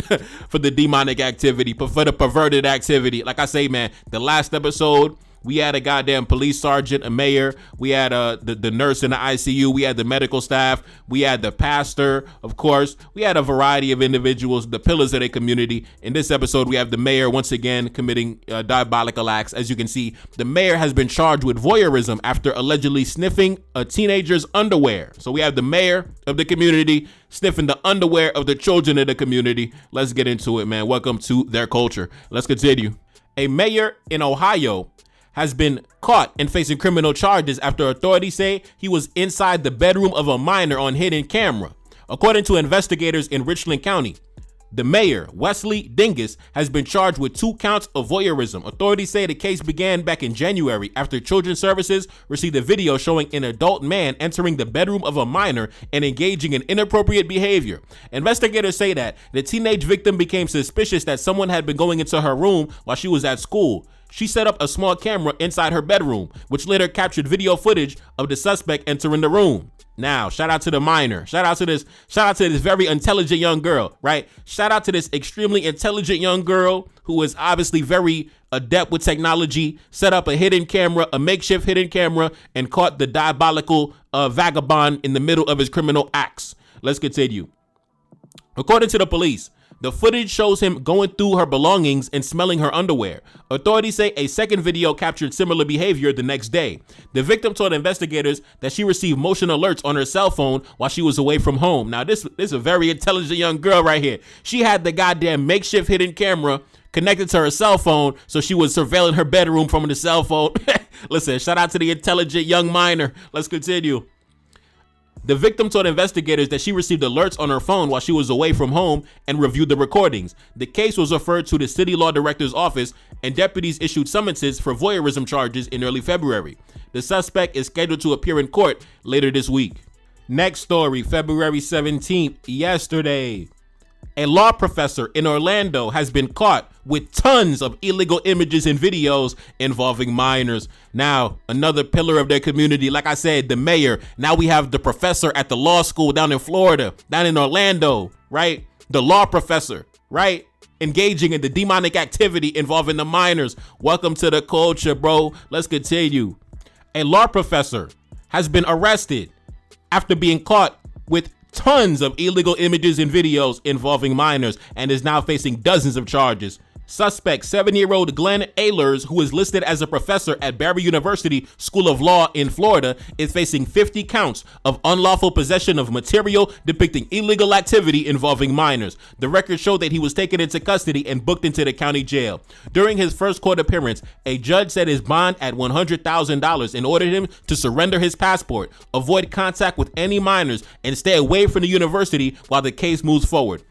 for the demonic activity, for the perverted activity. Like I say, man, the last episode, we had a goddamn police sergeant, a mayor. We had the nurse in the ICU. We had the medical staff. We had the pastor, of course. We had a variety of individuals, the pillars of their community. In this episode, we have the mayor once again committing diabolical acts. As you can see, the mayor has been charged with voyeurism after allegedly sniffing a teenager's underwear. So we have the mayor of the community sniffing the underwear of the children of the community. Let's get into it, man. Welcome to Their Culture. Let's continue. A mayor in Ohio has been caught and facing criminal charges after authorities say he was inside the bedroom of a minor on hidden camera. According to investigators in Richland County, the mayor, Wesley Dingus, has been charged with 2 counts of voyeurism. Authorities say the case began back in January after Children's Services received a video showing an adult man entering the bedroom of a minor and engaging in inappropriate behavior. Investigators say that the teenage victim became suspicious that someone had been going into her room while she was at school. She set up a small camera inside her bedroom, which later captured video footage of the suspect entering the room. Now, shout out to the minor. Shout out to this very intelligent young girl, right? Shout out to this extremely intelligent young girl who is obviously very adept with technology, set up a hidden camera, a makeshift hidden camera, and caught the diabolical vagabond in the middle of his criminal acts. Let's continue. According to the police, the footage shows him going through her belongings and smelling her underwear. Authorities say a second video captured similar behavior the next day. The victim told investigators that she received motion alerts on her cell phone while she was away from home. Now, this is a very intelligent young girl right here. She had the goddamn makeshift hidden camera connected to her cell phone, so she was surveilling her bedroom from the cell phone. Listen, shout out to the intelligent young minor. Let's continue. The victim told investigators that she received alerts on her phone while she was away from home and reviewed the recordings. The case was referred to the city law director's office, and deputies issued summonses for voyeurism charges in early February. The suspect is scheduled to appear in court later this week. Next story, February 17th, yesterday. A law professor in Orlando has been caught with tons of illegal images and videos involving minors. Now, another pillar of their community, like I said, the mayor. Now we have the professor at the law school down in Florida, down in Orlando, right? The law professor, right? Engaging in the demonic activity involving the minors. Welcome to the culture, bro. Let's continue. A law professor has been arrested after being caught with tons of illegal images and videos involving minors and is now facing dozens of charges. Suspect 7-year-old Glenn Ehlers, who is listed as a professor at Barry University School of Law in Florida, is facing 50 counts of unlawful possession of material depicting illegal activity involving minors. The records show that he was taken into custody and booked into the county jail. During his first court appearance, a judge set his bond at $100,000 and ordered him to surrender his passport, avoid contact with any minors, and stay away from the university while the case moves forward.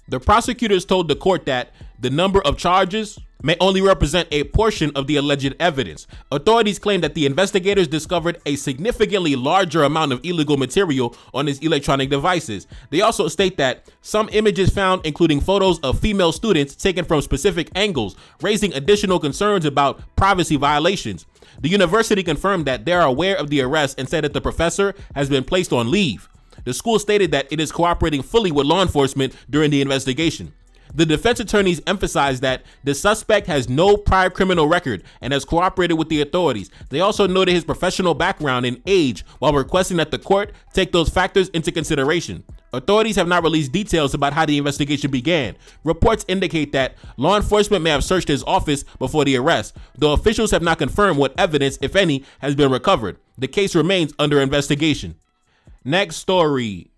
The prosecutors told the court that the number of charges may only represent a portion of the alleged evidence. Authorities claim that the investigators discovered a significantly larger amount of illegal material on his electronic devices. They also state that some images found, including photos of female students taken from specific angles, raising additional concerns about privacy violations. The university confirmed that they are aware of the arrest and said that the professor has been placed on leave. The school stated that it is cooperating fully with law enforcement during the investigation. The defense attorneys emphasized that the suspect has no prior criminal record and has cooperated with the authorities. They also noted his professional background and age while requesting that the court take those factors into consideration. Authorities have not released details about how the investigation began. Reports indicate that law enforcement may have searched his office before the arrest, though officials have not confirmed what evidence, if any, has been recovered. The case remains under investigation. Next story.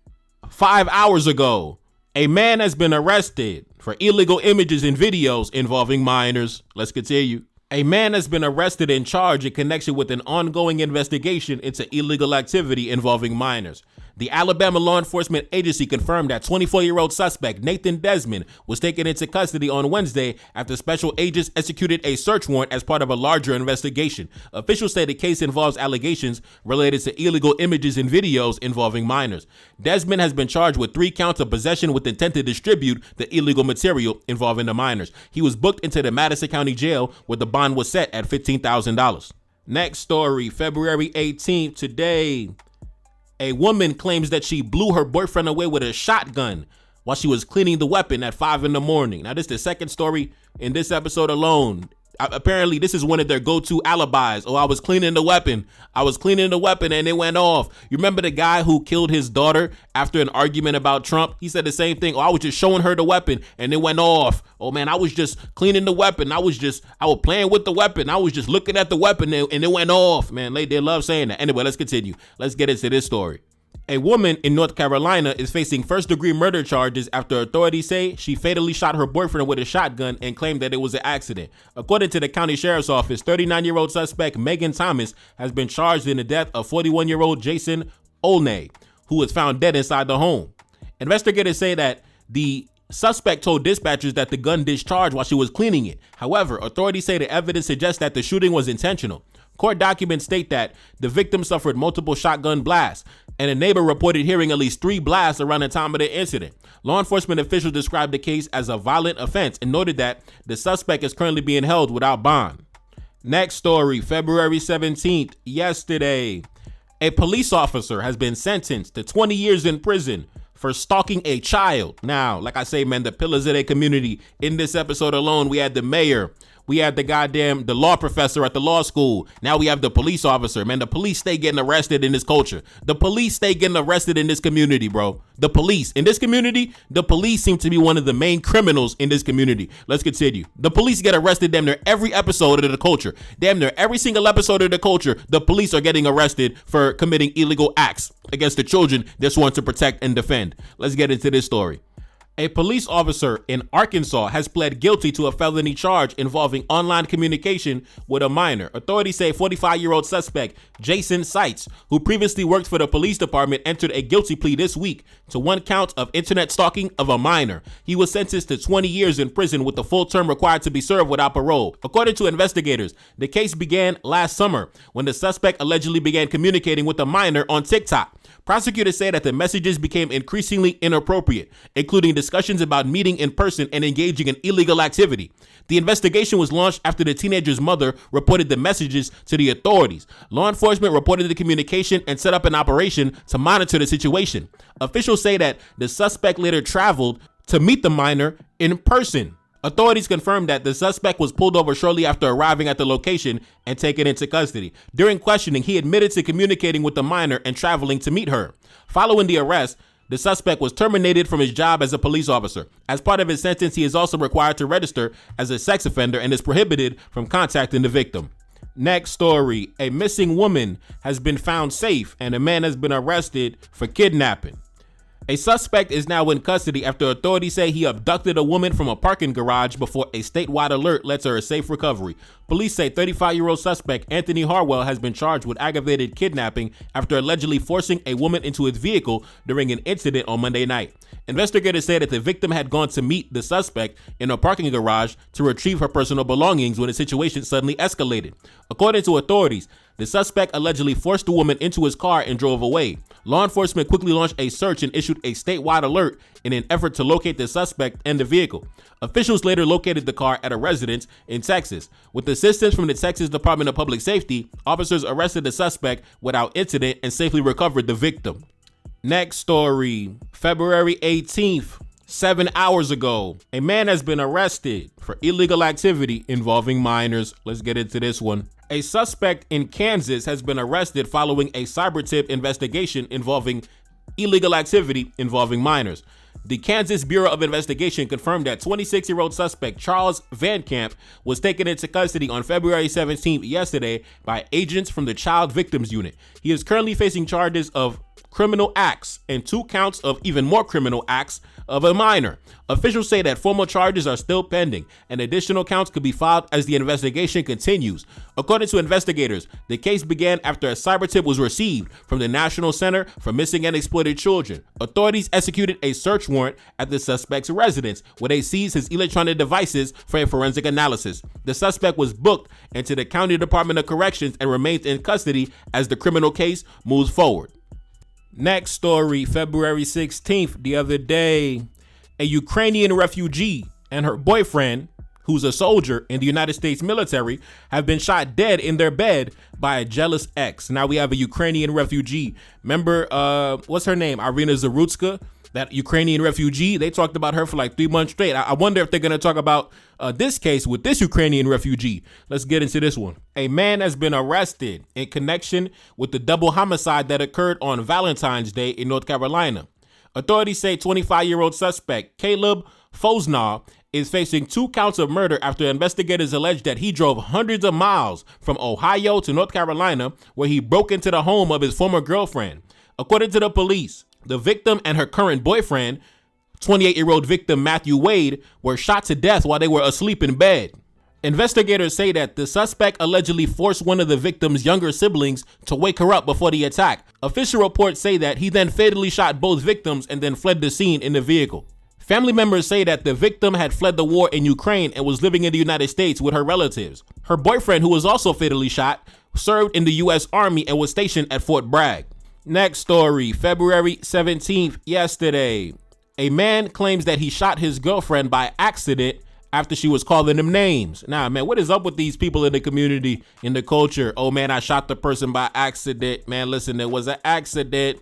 5 hours ago, a man has been arrested for illegal images and videos involving minors. Let's continue. A man has been arrested and charged in connection with an ongoing investigation into illegal activity involving minors. The Alabama Law Enforcement Agency confirmed that 24-year-old suspect Nathan Desmond was taken into custody on Wednesday after special agents executed a search warrant as part of a larger investigation. Officials say the case involves allegations related to illegal images and videos involving minors. Desmond has been charged with 3 counts of possession with intent to distribute the illegal material involving the minors. He was booked into the Madison County Jail where the bond was set at $15,000. Next story, February 18th, today. A woman claims that she blew her boyfriend away with a shotgun while she was cleaning the weapon at 5 a.m. Now, this is the second story in this episode alone. Apparently, this is one of their go-to alibis. Oh, I was cleaning the weapon and it went off. You remember the guy who killed his daughter after an argument about Trump? He said the same thing. Oh, I was just showing her the weapon and it went off. Oh man, I was just cleaning the weapon. I was playing with the weapon. I was just looking at the weapon and it went off. Man, they love saying that. Anyway, let's continue. Let's get into this story. A woman in North Carolina is facing first-degree murder charges after authorities say she fatally shot her boyfriend with a shotgun and claimed that it was an accident. According to the county sheriff's office, 39-year-old suspect Megan Thomas has been charged in the death of 41-year-old Jason Olney, who was found dead inside the home. Investigators say that the suspect told dispatchers that the gun discharged while she was cleaning it. However, authorities say the evidence suggests that the shooting was intentional. Court documents state that the victim suffered multiple shotgun blasts, and a neighbor reported hearing at least 3 blasts around the time of the incident. Law enforcement officials described the case as a violent offense and noted that the suspect is currently being held without bond. Next story, February 17th, yesterday. A police officer has been sentenced to 20 years in prison for stalking a child. Now, like I say, man, the pillars of their community. In this episode alone, we had the mayor. We had the law professor at the law school. Now we have the police officer. Man, the police stay getting arrested in this culture. The police stay getting arrested in this community, bro. The police. In this community, the police seem to be one of the main criminals in this community. Let's continue. The police get arrested damn near every episode of the culture. Damn near every single episode of the culture, the police are getting arrested for committing illegal acts against the children they want to protect and defend. Let's get into this story. A police officer in Arkansas has pled guilty to a felony charge involving online communication with a minor. Authorities say 45-year-old suspect Jason Seitz, who previously worked for the police department, entered a guilty plea this week to 1 count of internet stalking of a minor. He was sentenced to 20 years in prison with the full term required to be served without parole. According to investigators, the case began last summer when the suspect allegedly began communicating with a minor on TikTok. Prosecutors say that the messages became increasingly inappropriate, including discussions about meeting in person and engaging in illegal activity. The investigation was launched after the teenager's mother reported the messages to the authorities. Law enforcement reported the communication and set up an operation to monitor the situation. Officials say that the suspect later traveled to meet the minor in person. Authorities confirmed that the suspect was pulled over shortly after arriving at the location and taken into custody. During questioning, he admitted to communicating with the minor and traveling to meet her. Following the arrest, the suspect was terminated from his job as a police officer. As part of his sentence, he is also required to register as a sex offender and is prohibited from contacting the victim. Next story, a missing woman has been found safe and a man has been arrested for kidnapping. A suspect is now in custody after authorities say he abducted a woman from a parking garage before a statewide alert led to her safe recovery. Police say 35-year-old suspect Anthony Harwell has been charged with aggravated kidnapping after allegedly forcing a woman into his vehicle during an incident on Monday night. Investigators say that the victim had gone to meet the suspect in a parking garage to retrieve her personal belongings when the situation suddenly escalated. According to authorities, the suspect allegedly forced the woman into his car and drove away. Law enforcement quickly launched a search and issued a statewide alert in an effort to locate the suspect and the vehicle. Officials later located the car at a residence in Texas. With assistance from the Texas Department of Public Safety, officers arrested the suspect without incident and safely recovered the victim. Next story, February 18th, 7 hours ago, a man has been arrested for illegal activity involving minors. Let's get into this one. A suspect in Kansas has been arrested following a cyber tip investigation involving illegal activity involving minors. The Kansas Bureau of Investigation confirmed that 26-year-old suspect Charles Van Camp was taken into custody on February 17th yesterday by agents from the Child Victims Unit. He is currently facing charges of criminal acts and 2 counts of even more criminal acts of a minor. Officials say that formal charges are still pending and additional counts could be filed as the investigation continues. According to investigators, the case began after a cyber tip was received from the National Center for Missing and Exploited Children. Authorities executed a search warrant at the suspect's residence where they seized his electronic devices for a forensic analysis. The suspect was booked into the County Department of Corrections and remains in custody as the criminal case moves forward. Next story, February 16th, the other day, a Ukrainian refugee and her boyfriend, who's a soldier in the United States military, have been shot dead in their bed by a jealous ex. Now we have a Ukrainian refugee. Remember, what's her name? Irina Zarutska, that Ukrainian refugee. They talked about her for like 3 months straight. I wonder if they're going to talk about this case with this Ukrainian refugee. Let's get into this one. A man has been arrested in connection with the double homicide that occurred on Valentine's Day in North Carolina. Authorities say 25-year-old suspect Caleb Fosnar is facing 2 counts of murder after investigators allege that he drove hundreds of miles from Ohio to North Carolina, where he broke into the home of his former girlfriend. According to the police, the victim and her current boyfriend, 28-year-old victim Matthew Wade, were shot to death while they were asleep in bed. Investigators say that the suspect allegedly forced one of the victim's younger siblings to wake her up before the attack. Official reports say that he then fatally shot both victims and then fled the scene in the vehicle. Family members say that the victim had fled the war in Ukraine and was living in the United States with her relatives. Her boyfriend, who was also fatally shot, served in the U.S. Army and was stationed at Fort Bragg. Next story, February 17th, yesterday. A man claims that he shot his girlfriend by accident after she was calling him names. Nah, man, what is up with these people in the community, in the culture? Oh, man, I shot the person by accident. Man, listen, it was an accident.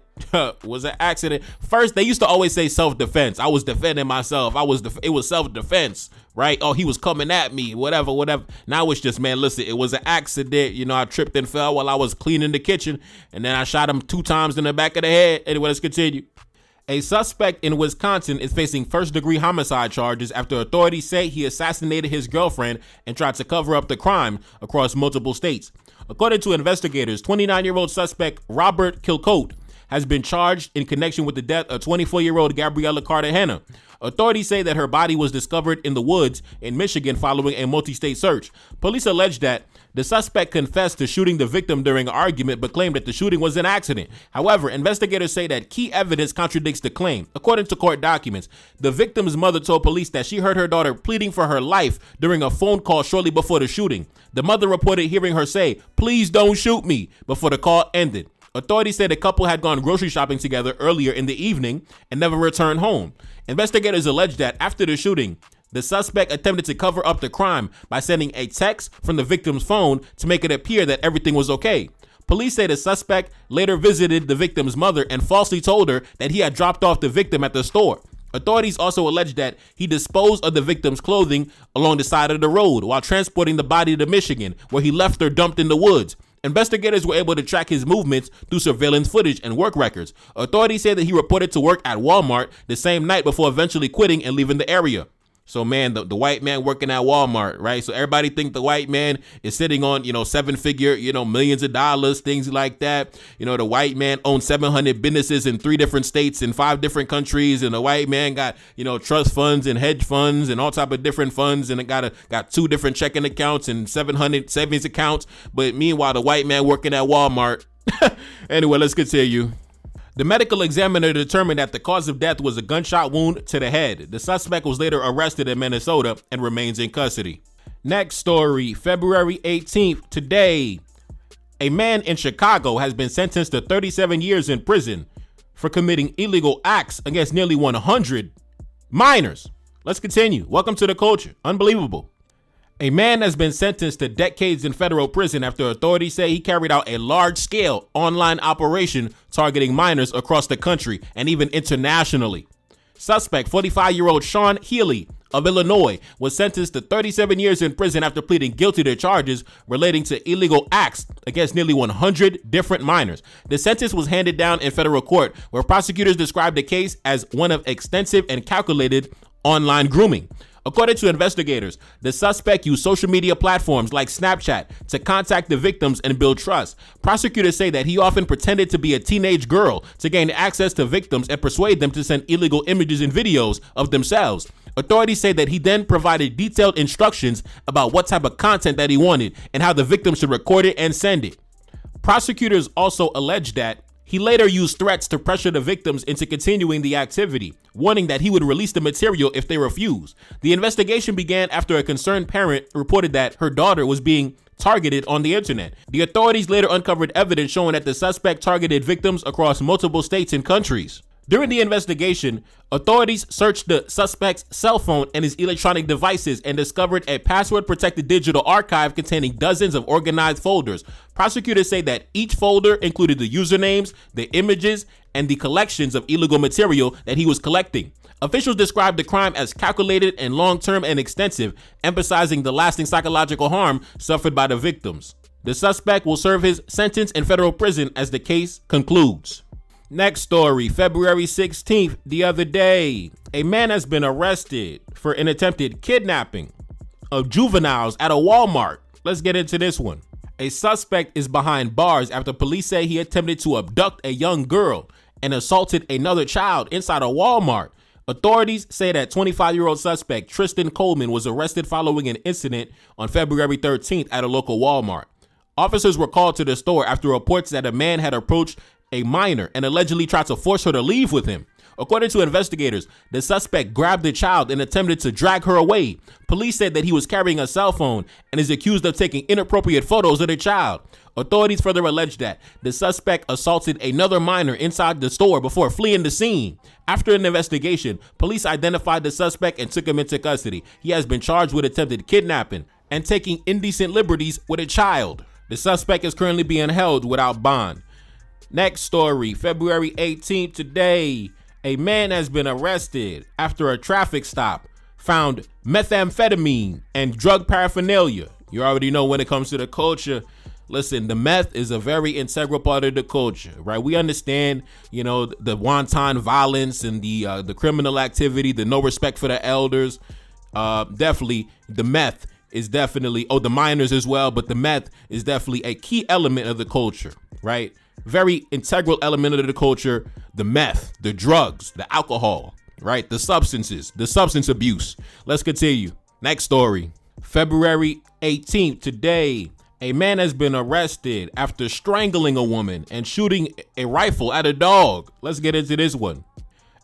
Was an accident. First, they used to always say self-defense. I was defending myself. It was self-defense, right? Oh, he was coming at me, whatever. Now it's just, man, listen, it was an accident. You know, I tripped and fell while I was cleaning the kitchen, and then I shot him 2 times in the back of the head. Anyway, let's continue. A suspect in Wisconsin is facing first-degree homicide charges after authorities say he assassinated his girlfriend and tried to cover up the crime across multiple states. According to investigators, 29-year-old suspect Robert Kilcote has been charged in connection with the death of 24-year-old Gabriella Cartagena. Authorities say that her body was discovered in the woods in Michigan following a multi-state search. Police allege that the suspect confessed to shooting the victim during an argument but claimed that the shooting was an accident. However, investigators say that key evidence contradicts the claim. According to court documents, the victim's mother told police that she heard her daughter pleading for her life during a phone call shortly before the shooting. The mother reported hearing her say, "Please don't shoot me," before the call ended. Authorities said the couple had gone grocery shopping together earlier in the evening and never returned home. Investigators allege that after the shooting, the suspect attempted to cover up the crime by sending a text from the victim's phone to make it appear that everything was okay. Police say the suspect later visited the victim's mother and falsely told her that he had dropped off the victim at the store. Authorities also allege that he disposed of the victim's clothing along the side of the road while transporting the body to Michigan, where he left her dumped in the woods. Investigators were able to track his movements through surveillance footage and work records. Authorities say that he reported to work at Walmart the same night before eventually quitting and leaving the area. So, man, the white man working at Walmart, right? So everybody think the white man is sitting on, seven-figure, millions of dollars, things like that. The white man owns 700 businesses in 3 different states in 5 different countries. And the white man got, trust funds and hedge funds and all type of different funds. And it got 2 different checking accounts and 700 savings accounts. But meanwhile, the white man working at Walmart. Anyway, let's continue. The medical examiner determined that the cause of death was a gunshot wound to the head. The suspect was later arrested in Minnesota and remains in custody. Next story, February 18th, today. A man in Chicago has been sentenced to 37 years in prison for committing illegal acts against nearly 100 minors. Let's continue. Welcome to the culture. Unbelievable. A man has been sentenced to decades in federal prison after authorities say he carried out a large-scale online operation targeting minors across the country and even internationally. Suspect, 45-year-old Sean Healy of Illinois, was sentenced to 37 years in prison after pleading guilty to charges relating to illegal acts against nearly 100 different minors. The sentence was handed down in federal court, where prosecutors described the case as one of extensive and calculated online grooming. According to investigators, the suspect used social media platforms like Snapchat to contact the victims and build trust. Prosecutors say that he often pretended to be a teenage girl to gain access to victims and persuade them to send illegal images and videos of themselves. Authorities say that he then provided detailed instructions about what type of content that he wanted and how the victim should record it and send it. Prosecutors also allege that he later used threats to pressure the victims into continuing the activity, warning that he would release the material if they refused. The investigation began after a concerned parent reported that her daughter was being targeted on the internet. The authorities later uncovered evidence showing that the suspect targeted victims across multiple states and countries. During the investigation, authorities searched the suspect's cell phone and his electronic devices and discovered a password-protected digital archive containing dozens of organized folders. Prosecutors say that each folder included the usernames, the images, and the collections of illegal material that he was collecting. Officials described the crime as calculated and long-term and extensive, emphasizing the lasting psychological harm suffered by the victims. The suspect will serve his sentence in federal prison as the case concludes. Next story, February 16th, the other day. A man has been arrested for an attempted kidnapping of juveniles at a Walmart. Let's get into this one. A suspect is behind bars after police say he attempted to abduct a young girl and assaulted another child inside a Walmart. Authorities say that 25-year-old suspect Tristan Coleman was arrested following an incident on February 13th at a local Walmart. Officers were called to the store after reports that a man had approached a minor and allegedly tried to force her to leave with him. According to investigators, the suspect grabbed the child and attempted to drag her away. Police said that he was carrying a cell phone and is accused of taking inappropriate photos of the child. Authorities further alleged that the suspect assaulted another minor inside the store before fleeing the scene. After an investigation, police identified the suspect and took him into custody. He has been charged with attempted kidnapping and taking indecent liberties with a child. The suspect is currently being held without bond. Next story, February 18th, today. A man has been arrested after a traffic stop found methamphetamine and drug paraphernalia. You already know when it comes to the culture. Listen, the meth is a very integral part of the culture, right? We understand, the wanton violence and the criminal activity, the no respect for the elders. Definitely, the meth is definitely, the minors as well, but the meth is definitely a key element of the culture, right? very integral element of the culture, the meth, the drugs, the alcohol, right? The substances, the substance abuse. Let's continue. Next story. February 18th, today, a man has been arrested after strangling a woman and shooting a rifle at a dog. Let's get into this one.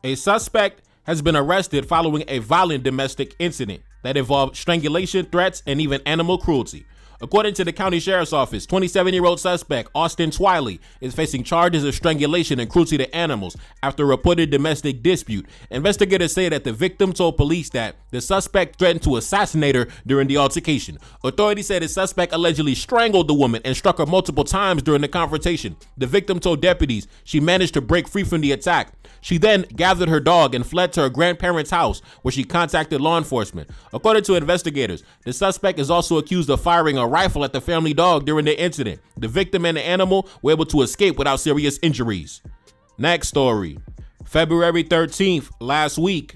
A suspect has been arrested following a violent domestic incident that involved strangulation, threats, and even animal cruelty. According to the county sheriff's office, 27-year-old suspect Austin Twiley is facing charges of strangulation and cruelty to animals after a reported domestic dispute. Investigators say that the victim told police that the suspect threatened to assassinate her during the altercation. Authorities said the suspect allegedly strangled the woman and struck her multiple times during the confrontation. The victim told deputies she managed to break free from the attack. She then gathered her dog and fled to her grandparents' house, where she contacted law enforcement. According to investigators, the suspect is also accused of firing a rifle at the family dog during the incident. The victim and the animal were able to escape without serious injuries. Next story. February 13th, last week,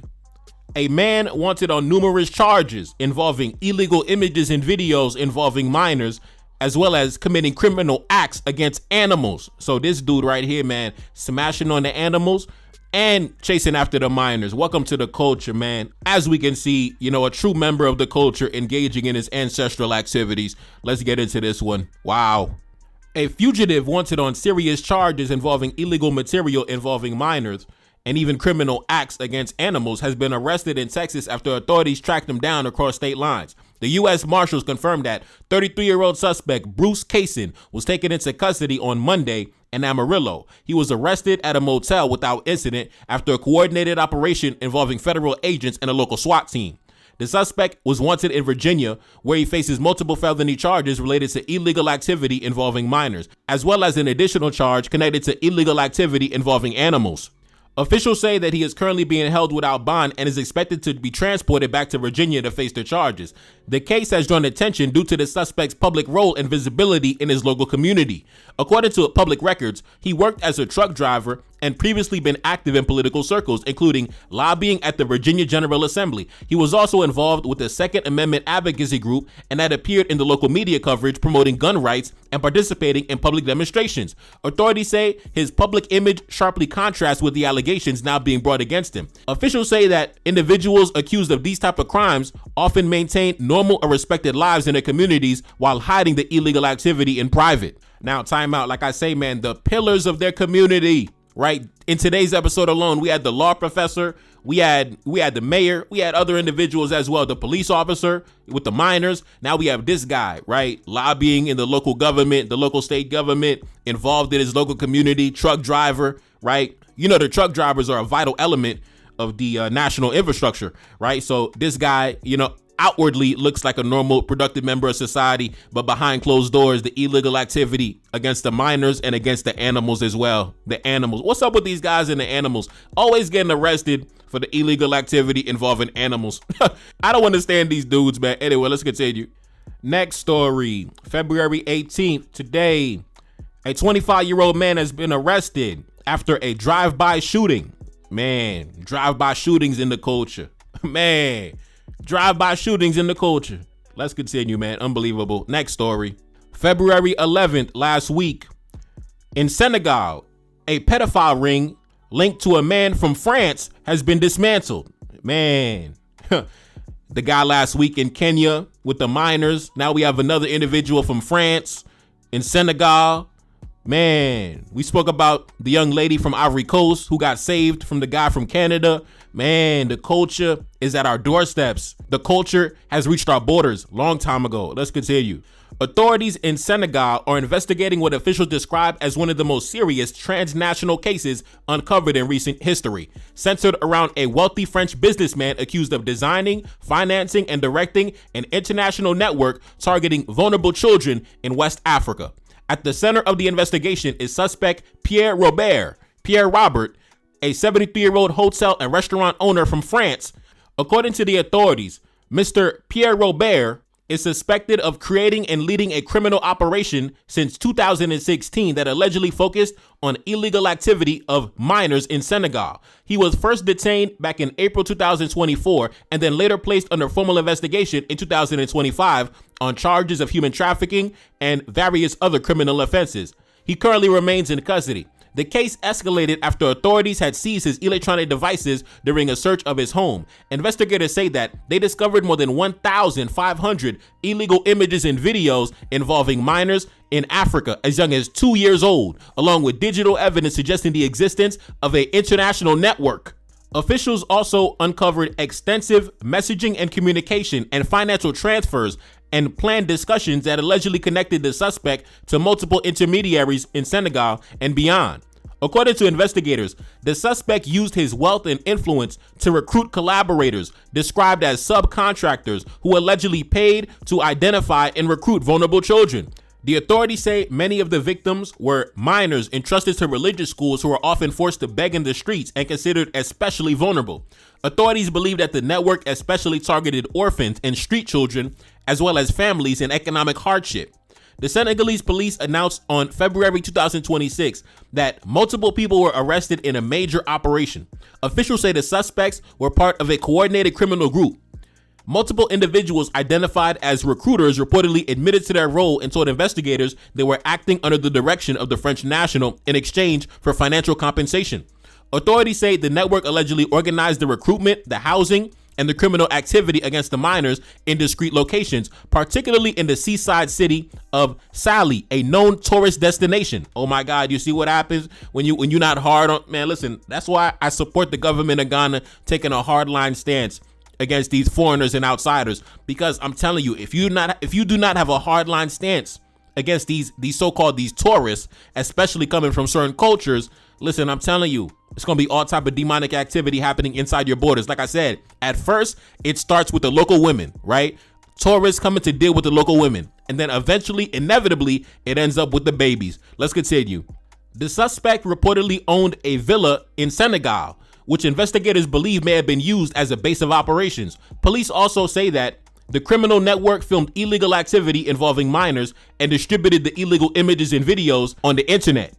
a man wanted on numerous charges involving illegal images and videos involving minors, as well as committing criminal acts against animals. So this dude right here, man, smashing on the animals and chasing after the minors. Welcome to the culture, man. As we can see, a true member of the culture engaging in his ancestral activities. Let's get into this one. Wow. A fugitive wanted on serious charges involving illegal material involving minors and even criminal acts against animals has been arrested in Texas after authorities tracked him down across state lines. The U.S. Marshals confirmed that 33-year-old suspect Bruce Kaysen was taken into custody on Monday in Amarillo. He was arrested at a motel without incident after a coordinated operation involving federal agents and a local SWAT team. The suspect was wanted in Virginia, where he faces multiple felony charges related to illegal activity involving minors, as well as an additional charge connected to illegal activity involving animals. Officials say that he is currently being held without bond and is expected to be transported back to Virginia to face the charges. The case has drawn attention due to the suspect's public role and visibility in his local community. According to public records, he worked as a truck driver and previously been active in political circles, including lobbying at the Virginia General Assembly. He was also involved with the Second Amendment advocacy group and had appeared in the local media coverage promoting gun rights and participating in public demonstrations. Authorities say his public image sharply contrasts with the allegations now being brought against him. Officials say that individuals accused of these type of crimes often maintain normal or respected lives in their communities while hiding the illegal activity in private. Now, time out. Like I say, man, the pillars of their community, right? In today's episode alone, we had the law professor, we had the mayor, we had other individuals as well, the police officer with the minors. Now we have this guy, right? Lobbying in the local government, the local state government, involved in his local community, truck driver, right? The truck drivers are a vital element of the national infrastructure, right? So this guy, outwardly looks like a normal, productive member of society, but behind closed doors, the illegal activity against the minors and against the animals as well. The animals. What's up with these guys and the animals? Always getting arrested for the illegal activity involving animals. I don't understand these dudes, man. Anyway, let's continue. Next story. February 18th, today, a 25-year-old man has been arrested after a drive-by shooting. Man, drive-by shootings in the culture. Man. Drive-by shootings in the culture. Let's continue, man. Unbelievable. Next story. February 11th, last week, in Senegal, a pedophile ring linked to a man from France has been dismantled. Man, the guy last week in Kenya with the minors. Now we have another individual from France in Senegal. Man, we spoke about the young lady from Ivory Coast who got saved from the guy from Canada. Man, the culture is at our doorsteps. The culture has reached our borders long time ago. Let's continue. Authorities in Senegal are investigating what officials describe as one of the most serious transnational cases uncovered in recent history, centered around a wealthy French businessman accused of designing, financing, and directing an international network targeting vulnerable children in West Africa. At the center of the investigation is suspect Pierre Robert, a 73-year-old hotel and restaurant owner from France. According to the authorities, Mr. Pierre Robert is suspected of creating and leading a criminal operation since 2016 that allegedly focused on illegal activity of minors in Senegal. He was first detained back in April 2024 and then later placed under formal investigation in 2025 on charges of human trafficking and various other criminal offenses. He currently remains in custody. The case escalated after authorities had seized his electronic devices during a search of his home. Investigators say that they discovered more than 1,500 illegal images and videos involving minors in Africa as young as 2 years old, along with digital evidence suggesting the existence of an international network. Officials also uncovered extensive messaging and communication and financial transfers and planned discussions that allegedly connected the suspect to multiple intermediaries in Senegal and beyond. According to investigators, the suspect used his wealth and influence to recruit collaborators described as subcontractors who allegedly paid to identify and recruit vulnerable children. The authorities say many of the victims were minors entrusted to religious schools who were often forced to beg in the streets and considered especially vulnerable. Authorities believe that the network especially targeted orphans and street children, as well as families in economic hardship. The Senegalese police announced on February 2026 that multiple people were arrested in a major operation. Officials say the suspects were part of a coordinated criminal group. Multiple individuals identified as recruiters reportedly admitted to their role and told investigators they were acting under the direction of the French national in exchange for financial compensation. Authorities say the network allegedly organized the recruitment, the housing, and the criminal activity against the minors in discrete locations, particularly in the seaside city of Sali, a known tourist destination. Oh my God, you see what happens when you're not hard on, man, listen, that's why I support the government of Ghana taking a hardline stance against these foreigners and outsiders, because I'm telling you, if you do not have a hardline stance against these so-called tourists, especially coming from certain cultures, listen, I'm telling you, it's going to be all type of demonic activity happening inside your borders. Like I said, at first, it starts with the local women, right? Tourists coming to deal with the local women. And then eventually, inevitably, it ends up with the babies. Let's continue. The suspect reportedly owned a villa in Senegal, which investigators believe may have been used as a base of operations. Police also say that the criminal network filmed illegal activity involving minors and distributed the illegal images and videos on the internet.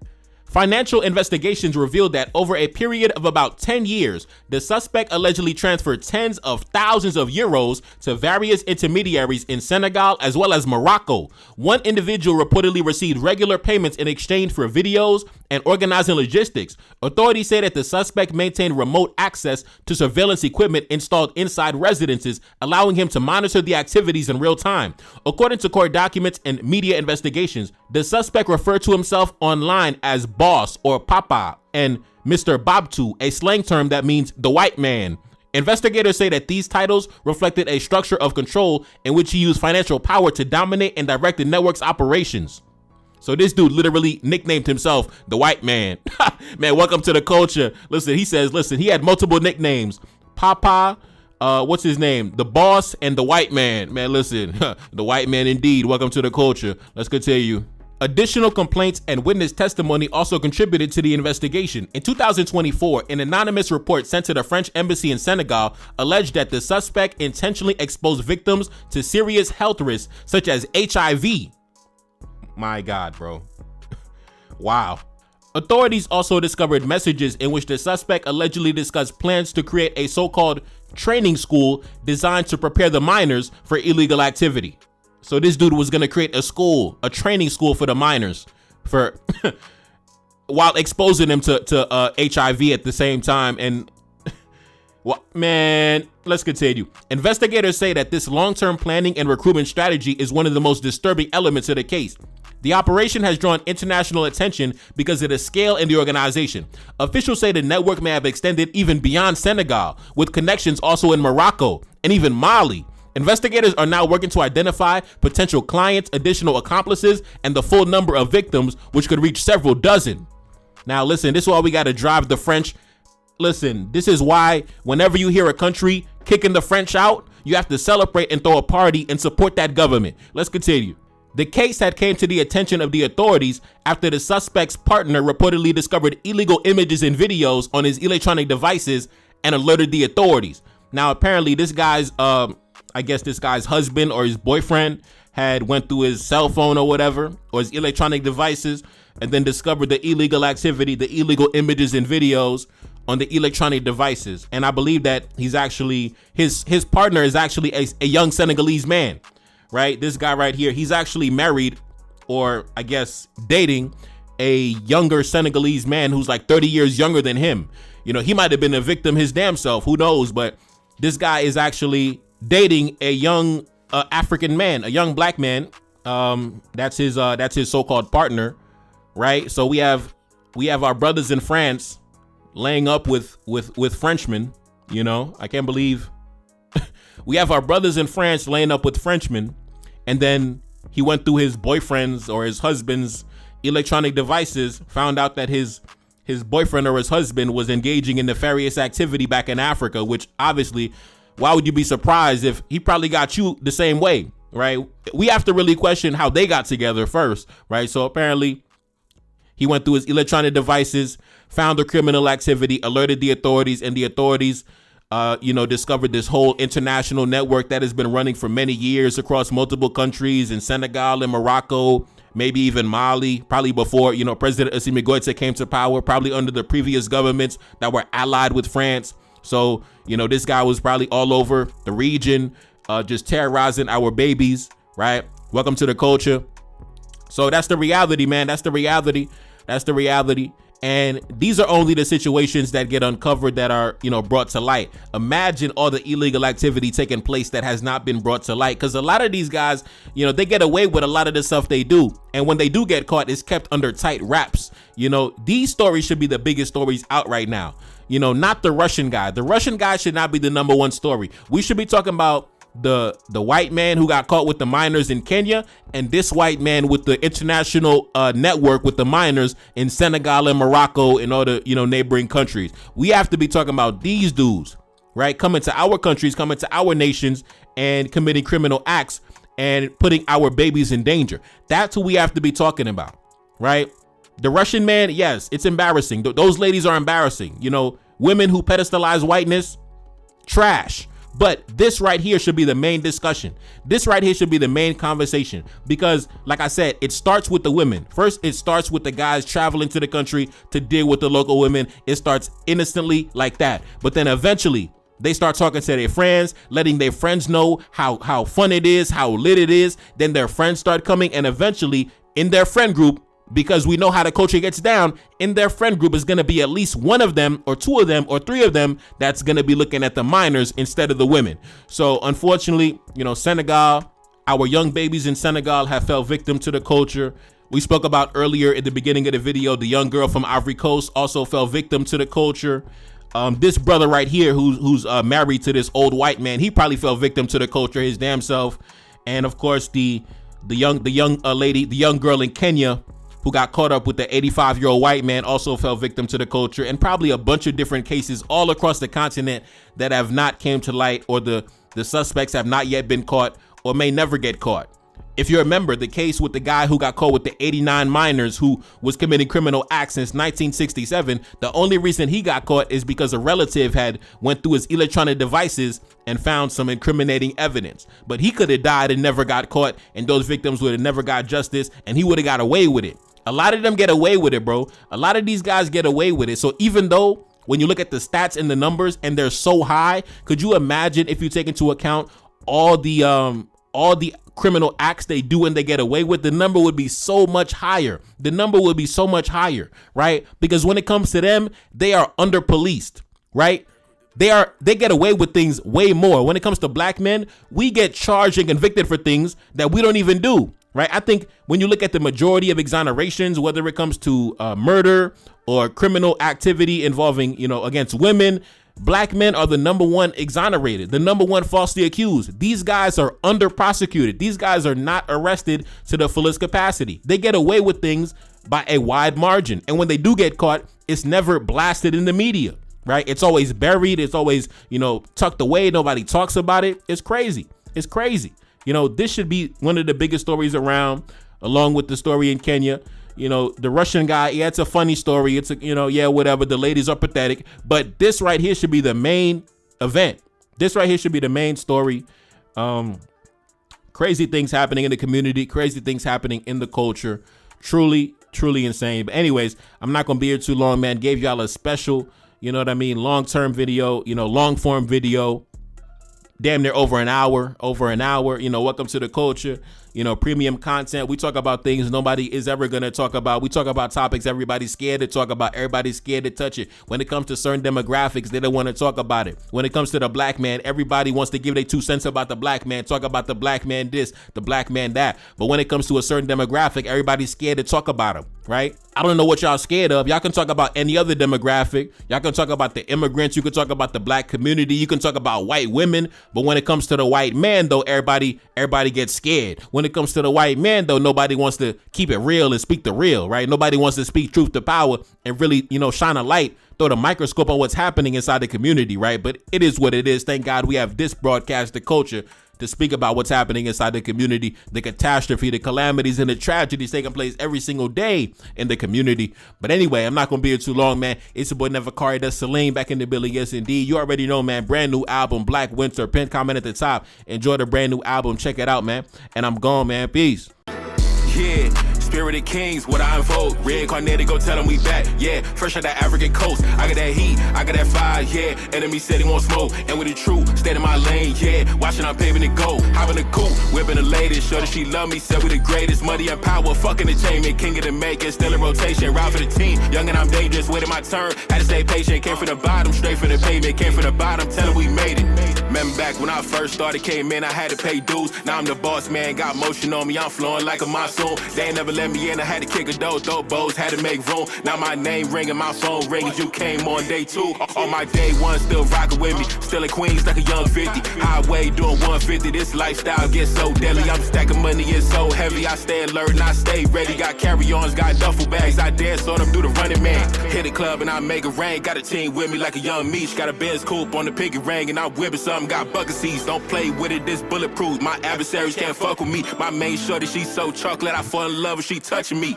Financial investigations revealed that over a period of about 10 years, the suspect allegedly transferred tens of thousands of euros to various intermediaries in Senegal as well as Morocco. One individual reportedly received regular payments in exchange for videos and organizing logistics. Authorities say that the suspect maintained remote access to surveillance equipment installed inside residences, allowing him to monitor the activities in real time. According to court documents and media investigations, the suspect referred to himself online as boss or papa and Mr. Babtu, a slang term that means the white man. Investigators say that these titles reflected a structure of control in which he used financial power to dominate and direct the network's operations. So this dude literally nicknamed himself the white man. Man, welcome to the culture. Listen, he says, he had multiple nicknames. Papa, what's his name? The boss and the white man. Man, listen, the white man indeed. Welcome to the culture. Let's continue. Additional complaints and witness testimony also contributed to the investigation. In 2024, an anonymous report sent to the French embassy in Senegal alleged that the suspect intentionally exposed victims to serious health risks such as HIV. My God, bro. Wow. Authorities also discovered messages in which the suspect allegedly discussed plans to create a so-called training school designed to prepare the minors for illegal activity. So this dude was going to create a training school for the minors for while exposing them to HIV at the same time. And well, man, let's continue. Investigators say that this long-term planning and recruitment strategy is one of the most disturbing elements of the case. The operation has drawn international attention because of the scale and the organization. Officials say the network may have extended even beyond Senegal, with connections also in Morocco and even Mali. Investigators are now working to identify potential clients, additional accomplices, and the full number of victims, which could reach several dozen. Now, listen, this is why we got to drive the French. Listen, this is why whenever you hear a country kicking the French out, you have to celebrate and throw a party and support that government. Let's continue. The case had came to the attention of the authorities after the suspect's partner reportedly discovered illegal images and videos on his electronic devices and alerted the authorities. Now, apparently this guy's, this guy's husband or his boyfriend had went through his cell phone or whatever, or his electronic devices, and then discovered the illegal activity, the illegal images and videos on the electronic devices. And I believe that he's actually, his partner is actually a young Senegalese man, right? This guy right here, he's actually married, or I guess dating a younger Senegalese man who's like 30 years younger than him. You know, he might have been a victim his damn self. Who knows? But this guy is actually dating a young African man, a young black man. That's his so-called partner, right? So we have our brothers in France laying up with Frenchmen. You know, I can't believe we have our brothers in France laying up with Frenchmen, and then he went through his boyfriend's or his husband's electronic devices, found out that his boyfriend or his husband was engaging in nefarious activity back in Africa, which obviously, why would you be surprised if he probably got you the same way, right? We have to really question how they got together first, right? So apparently he went through his electronic devices, found the criminal activity, alerted the authorities, and the authorities discovered this whole international network that has been running for many years across multiple countries in Senegal and Morocco, maybe even Mali, probably before, President Assimi Goïta came to power, probably under the previous governments that were allied with France. So, this guy was probably all over the region, just terrorizing our babies, right? Welcome to the culture. So that's the reality, man. That's the reality. And these are only the situations that get uncovered that are, brought to light. Imagine all the illegal activity taking place that has not been brought to light. Because a lot of these guys, they get away with a lot of the stuff they do. And when they do get caught, it's kept under tight wraps. These stories should be the biggest stories out right now. Not the Russian guy. The Russian guy should not be the number one story. We should be talking about the white man who got caught with the minors in Kenya, and this white man with the international network with the minors in Senegal and Morocco and all the neighboring countries. We have to be talking about these dudes, right? Coming to our countries, coming to our nations, and committing criminal acts and putting our babies in danger. That's who we have to be talking about, right? The Russian man, yes, it's embarrassing. Those ladies are embarrassing. Women who pedestalize whiteness, trash. But this right here should be the main discussion. This right here should be the main conversation, because like I said, it starts with the women. First, it starts with the guys traveling to the country to deal with the local women. It starts innocently like that. But then eventually they start talking to their friends, letting their friends know how fun it is, how lit it is. Then their friends start coming, and eventually in their friend group, because we know how the culture gets down, in their friend group is going to be at least one of them or two of them or three of them that's going to be looking at the minors instead of the women. So unfortunately, Senegal, our young babies in Senegal have fell victim to the culture. We spoke about earlier in the beginning of the video, the young girl from Ivory Coast also fell victim to the culture. This brother right here who's married to this old white man, he probably fell victim to the culture his damn self. And of course, the young lady, the young girl in Kenya who got caught up with the 85-year-old white man also fell victim to the culture, and probably a bunch of different cases all across the continent that have not came to light, or the suspects have not yet been caught or may never get caught. If you remember the case with the guy who got caught with the 89 minors who was committing criminal acts since 1967, the only reason he got caught is because a relative had went through his electronic devices and found some incriminating evidence. But he could have died and never got caught, and those victims would have never got justice, and he would have got away with it. A lot of them get away with it, bro. A lot of these guys get away with it. So even though when you look at the stats and the numbers and they're so high, could you imagine if you take into account all the criminal acts they do and they get away with, the number would be so much higher. The number would be so much higher, right? Because when it comes to them, they are under policed, right? They get away with things way more. When it comes to black men, we get charged and convicted for things that we don't even do. Right. I think when you look at the majority of exonerations, whether it comes to murder or criminal activity involving, against women, black men are the number one exonerated, the number one falsely accused. These guys are under prosecuted. These guys are not arrested to the fullest capacity. They get away with things by a wide margin. And when they do get caught, it's never blasted in the media. Right. It's always buried. It's always, tucked away. Nobody talks about it. It's crazy. It's crazy. This should be one of the biggest stories around, along with the story in Kenya. The Russian guy, yeah, it's a funny story. It's whatever. The ladies are pathetic. But this right here should be the main event. This right here should be the main story. Crazy things happening in the community. Crazy things happening in the culture. Truly, truly insane. But anyways, I'm not going to be here too long, man. Gave y'all a special, long-term video, long-form video. Damn near over an hour, welcome to the culture. premium content. We talk about things nobody is ever going to talk about. We talk about topics everybody's scared to talk about. Everybody's scared to touch it. When it comes to certain demographics, they don't want to talk about it. When it comes to the black man, everybody wants to give their 2 cents about the black man, talk about the black man this, the black man that. But when it comes to a certain demographic, everybody's scared to talk about them, right? I don't know what y'all scared of. Y'all can talk about any other demographic. Y'all can talk about the immigrants. You can talk about the black community. You can talk about white women. But when it comes to the white man, though, everybody gets scared. When it comes to the white man, though, nobody wants to keep it real and speak the real, right? Nobody wants to speak truth to power and really, shine a light, throw the microscope on what's happening inside the community, right? But it is what it is. Thank God we have this broadcast, The Culture, to speak about what's happening inside the community, the catastrophe, the calamities, and the tragedies taking place every single day in the community. But anyway, I'm not going to be here too long, man. It's your boy Neverkari, that's Celine back in the building. Yes, indeed. You already know, man. Brand new album, Black Winter. Pin comment at the top. Enjoy the brand new album. Check it out, man. And I'm gone, man. Peace. Yeah. Spirit of Kings, what I invoke. Reincarnated, go tell them we back. Yeah, fresh out that African coast. I got that heat, I got that fire. Yeah, enemy said he won't smoke. And with the truth, stayed in my lane. Yeah, watching I'm paving the go. Hopping the coupe, whipping the latest. Sure that she love me, said we the greatest. Money and power, fucking entertainment. King of the making, still in rotation. Ride for the team, young and I'm dangerous. Waiting my turn, had to stay patient. Came from the bottom, straight for the pavement. Came from the bottom, tell her we made it. Remember back when I first started, came in, I had to pay dues. Now I'm the boss man, got motion on me. I'm flowing like a monsoon. They ain't never let me in, I had to kick a door, throw bows, had to make room. Now my name ringing, my phone ringing. You came on day 2. On my day 1, still rocking with me. Still in Queens like a young 50. Highway doing 150. This lifestyle gets so deadly. I'm stacking money, it's so heavy. I stay alert and I stay ready. Got carry-ons, got duffel bags. I dance on them, do the running man. Hit the club and I make it rain. Got a team with me like a young Meech. Got a Benz coupe on the pinky ring and I'm whipping something. Got bucket seats, don't play with it. This bulletproof. My adversaries can't fuck with me. My main shorty, she so chocolate. I fall in love when she touching me.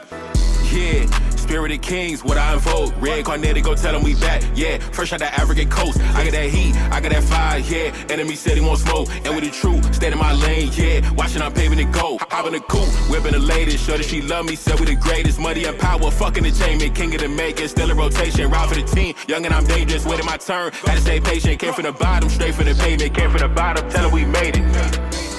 Yeah, Spirit of Kings, what I invoke. Reincarnated, go tell them we back. Yeah, fresh out that African coast. I got that heat, I got that fire. Yeah, enemy said he won't smoke. And with the truth, stayed in my lane. Yeah, watching I'm paving the go. Hopping the coupe, whipping the latest. Sure that she love me, said we the greatest. Money and power, fucking entertainment. King of the making, still in rotation. Ride for the team, young and I'm dangerous. Waiting my turn, had to stay patient. Came from the bottom, straight for the pavement. Came from the bottom, tell her we made it.